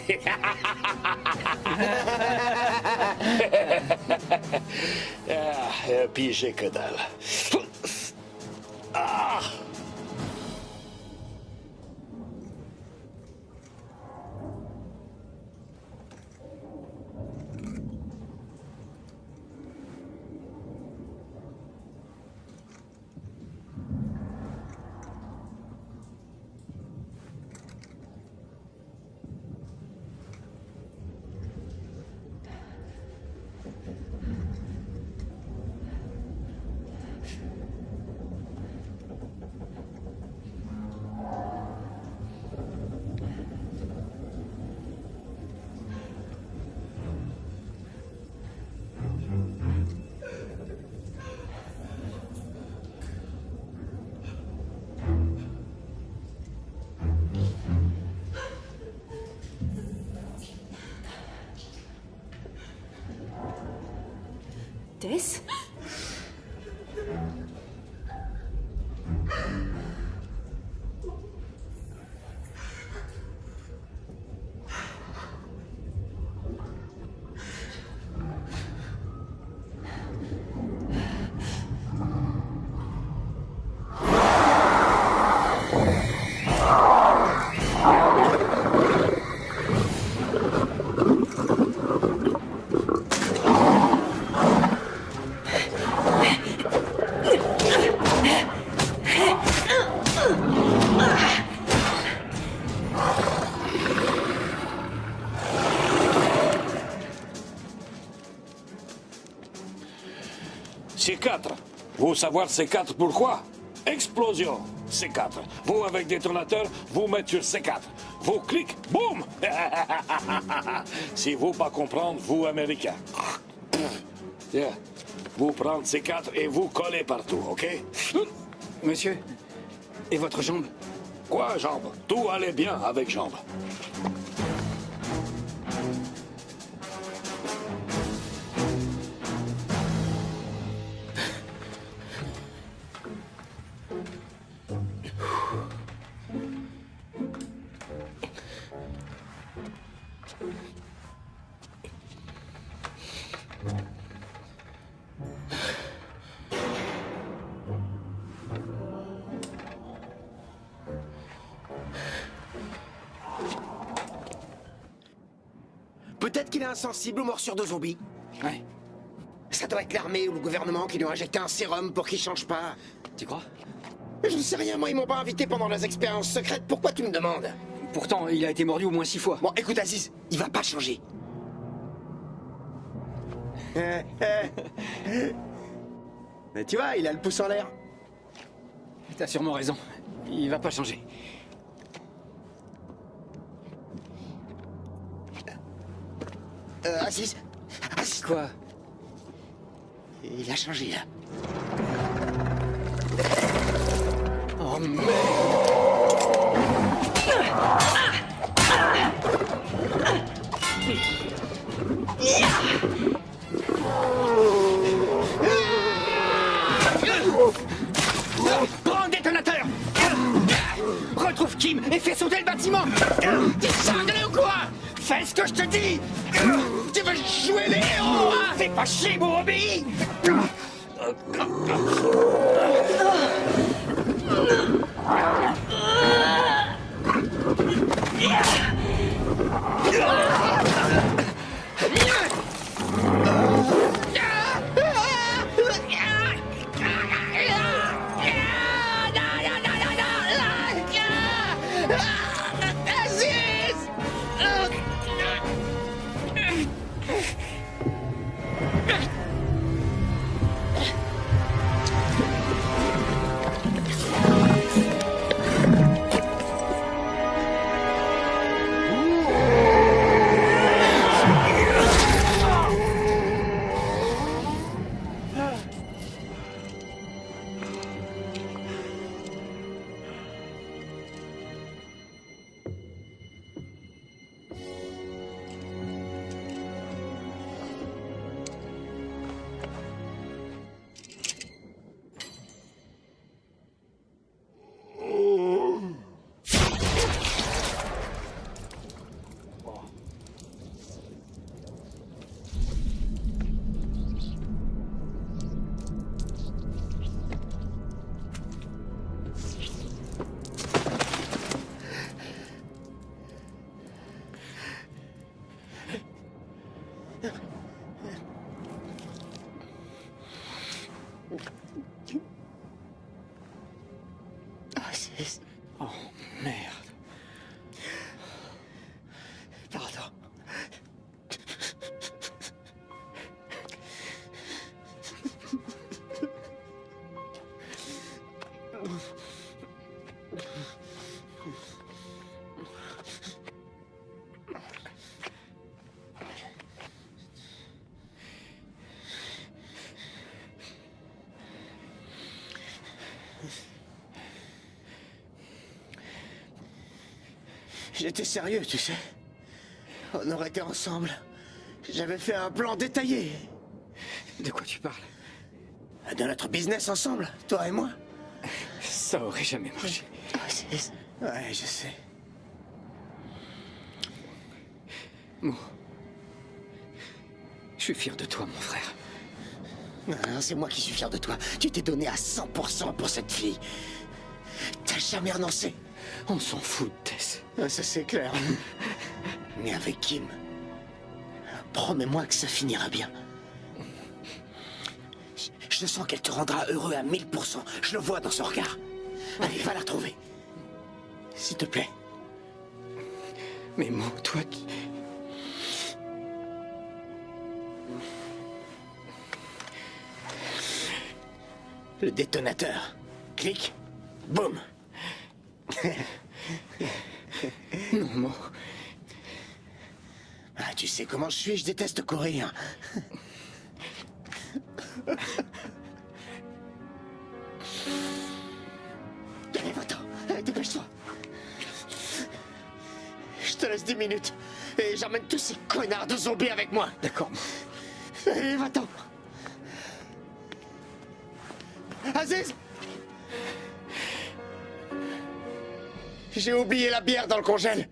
Пиже кадал. Tess? C4. Vous savoir C4 pourquoi? Explosion. C4. Vous avec détonateur, vous mettez sur C4. Vous cliquez, boum. Si vous pas comprendre, vous américain. Yeah. Vous prenez C4 et vous collez partout, ok? Monsieur, et votre jambe? Quoi, jambe? Tout allait bien avec jambe. Peut-être qu'il est insensible aux morsures de zombies. Ouais. Ça doit être l'armée ou le gouvernement qui lui ont injecté un sérum pour qu'il change pas. Tu crois? Je ne sais rien, moi, ils m'ont pas invité pendant les expériences secrètes. Pourquoi tu me demandes? Pourtant, il a été mordu au moins 6 fois. Bon, écoute, Aziz, il va pas changer. Mais tu vois, il a le pouce en l'air. T'as sûrement raison. Il va pas changer. Aziz, Quoi? Il a changé, là. Oh merde! Prends le détonateur! Retrouve Kim et fais sauter le bâtiment! T'es cinglé ou quoi? Fais ce que je te dis! Tu veux jouer les héros, hein? Fais pas chier, mon obéi! Oh, merde. Pardon. J'étais sérieux, tu sais. On aurait été ensemble. J'avais fait un plan détaillé. De quoi tu parles? De notre business ensemble, toi et moi. Ça aurait jamais marché. Ouais, je sais. Mo, je suis fier de toi, mon frère. Non, c'est moi qui suis fier de toi. Tu t'es donné à 100% pour cette fille. T'as jamais renoncé. On s'en fout, Tess. Ça, c'est clair. Mais avec Kim, promets-moi que ça finira bien. Je sens qu'elle te rendra heureux à 1000%. Je le vois dans son regard. Allez, va la retrouver. S'il te plaît. Mais Mo, toi... Le détonateur. Clic. Boum. Non, Mo. Ah, tu sais comment je suis, je déteste courir. Allez, va-t'en. Allez, dépêche-toi. Je te laisse 10 minutes. Et j'emmène tous ces connards de zombies avec moi. D'accord. Allez, va-t'en. Aziz! J'ai oublié la bière dans le congèle.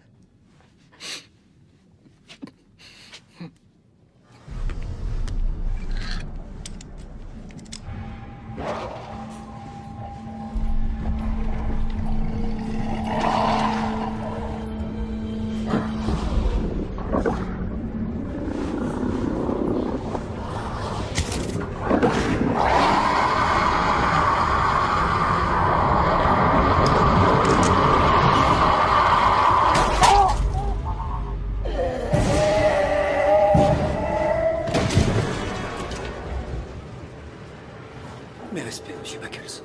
Mes respects, monsieur Buckles.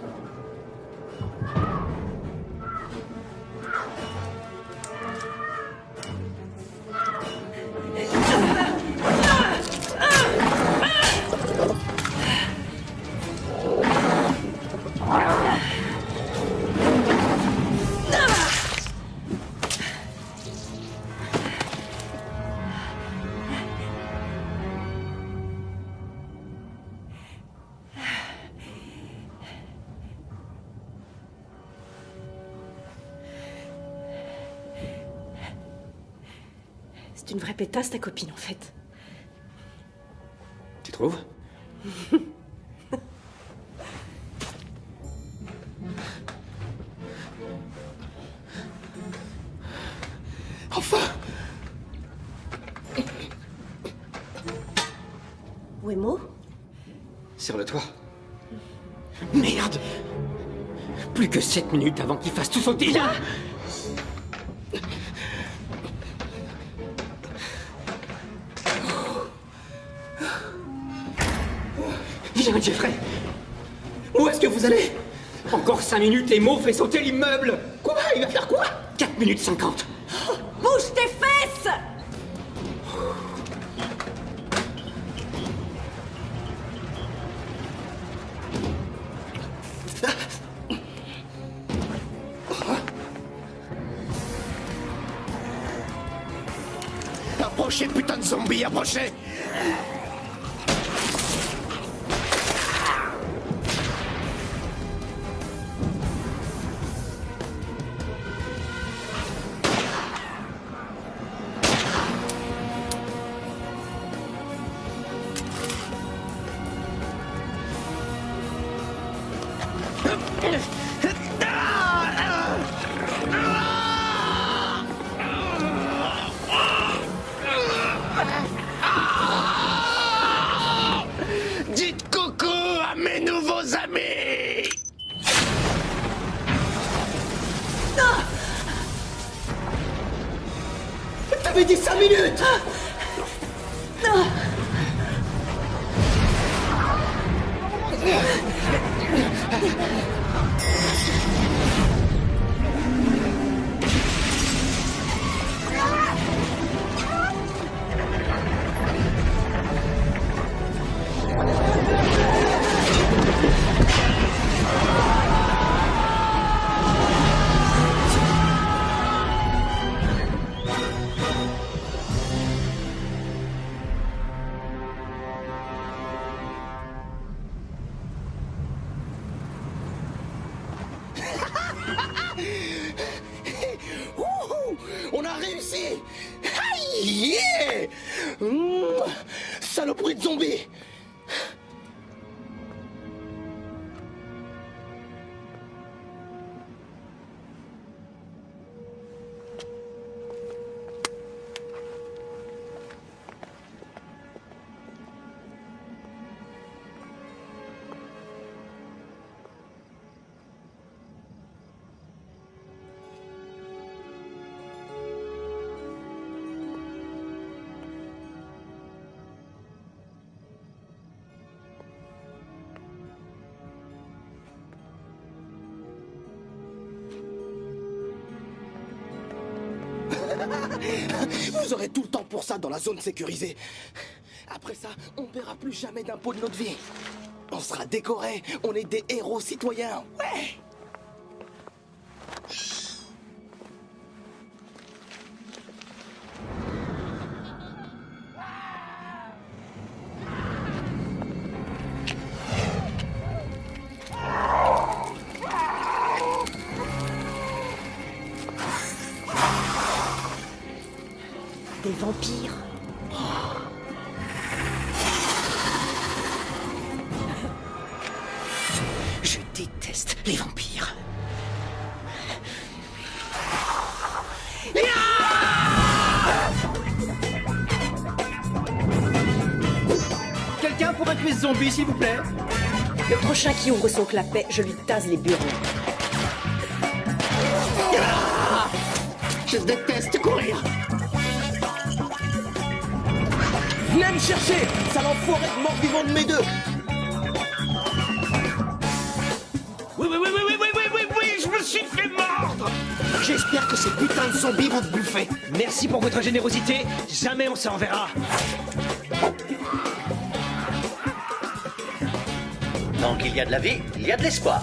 C'est une vraie pétasse, ta copine, en fait. Tu trouves? Enfin! Wemo? Sur le toit. Merde! Plus que 7 minutes avant qu'il fasse tout sauter. Là! Viens, Jeffrey! Où est-ce que vous allez? Encore 5 minutes et Mo fait sauter l'immeuble! Quoi? Il va faire quoi? 4 minutes 50. Bouge tes fesses! Approchez, putain de zombie, approchez! Dites coucou à mes nouveaux amis! T'avais dit 5 minutes! Ouh, on a réussi! Aïe, yeah! Saloperie de zombie! Vous aurez tout le temps pour ça dans la zone sécurisée. Après ça, on ne paiera plus jamais d'impôts de notre vie. On sera décorés, on est des héros citoyens. Ouais! Des vampires. Je déteste les vampires. Quelqu'un pour un quiz zombie, s'il vous plaît? Le prochain qui ouvre son clapet, je lui tase les burnes. Je déteste courir. Venez me chercher, sale enfoiré de mort-vivant de mes deux! Oui, je me suis fait mordre! J'espère que ces putains de zombies vont te bouffer. Merci pour votre générosité, jamais on s'en reverra. Tant qu'il y a de la vie, il y a de l'espoir.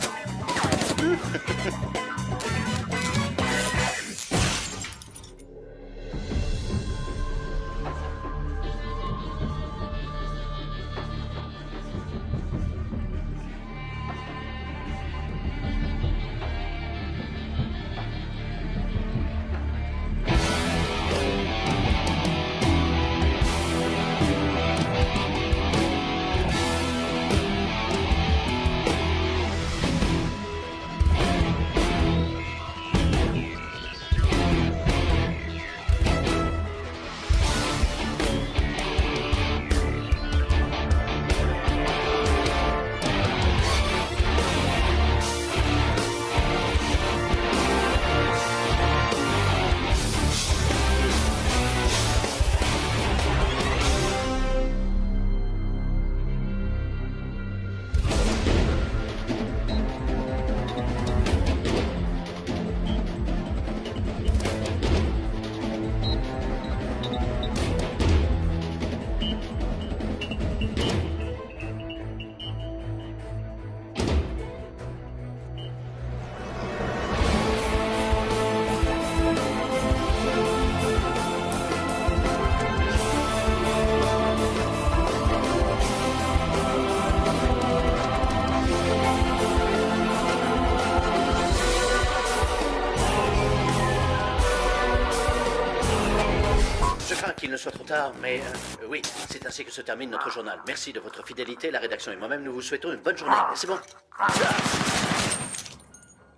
tard, mais oui, c'est ainsi que se termine notre journal. Merci de votre fidélité, la rédaction et moi-même, nous vous souhaitons une bonne journée. C'est bon?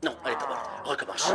Non, elle est pas bonne. Recommence.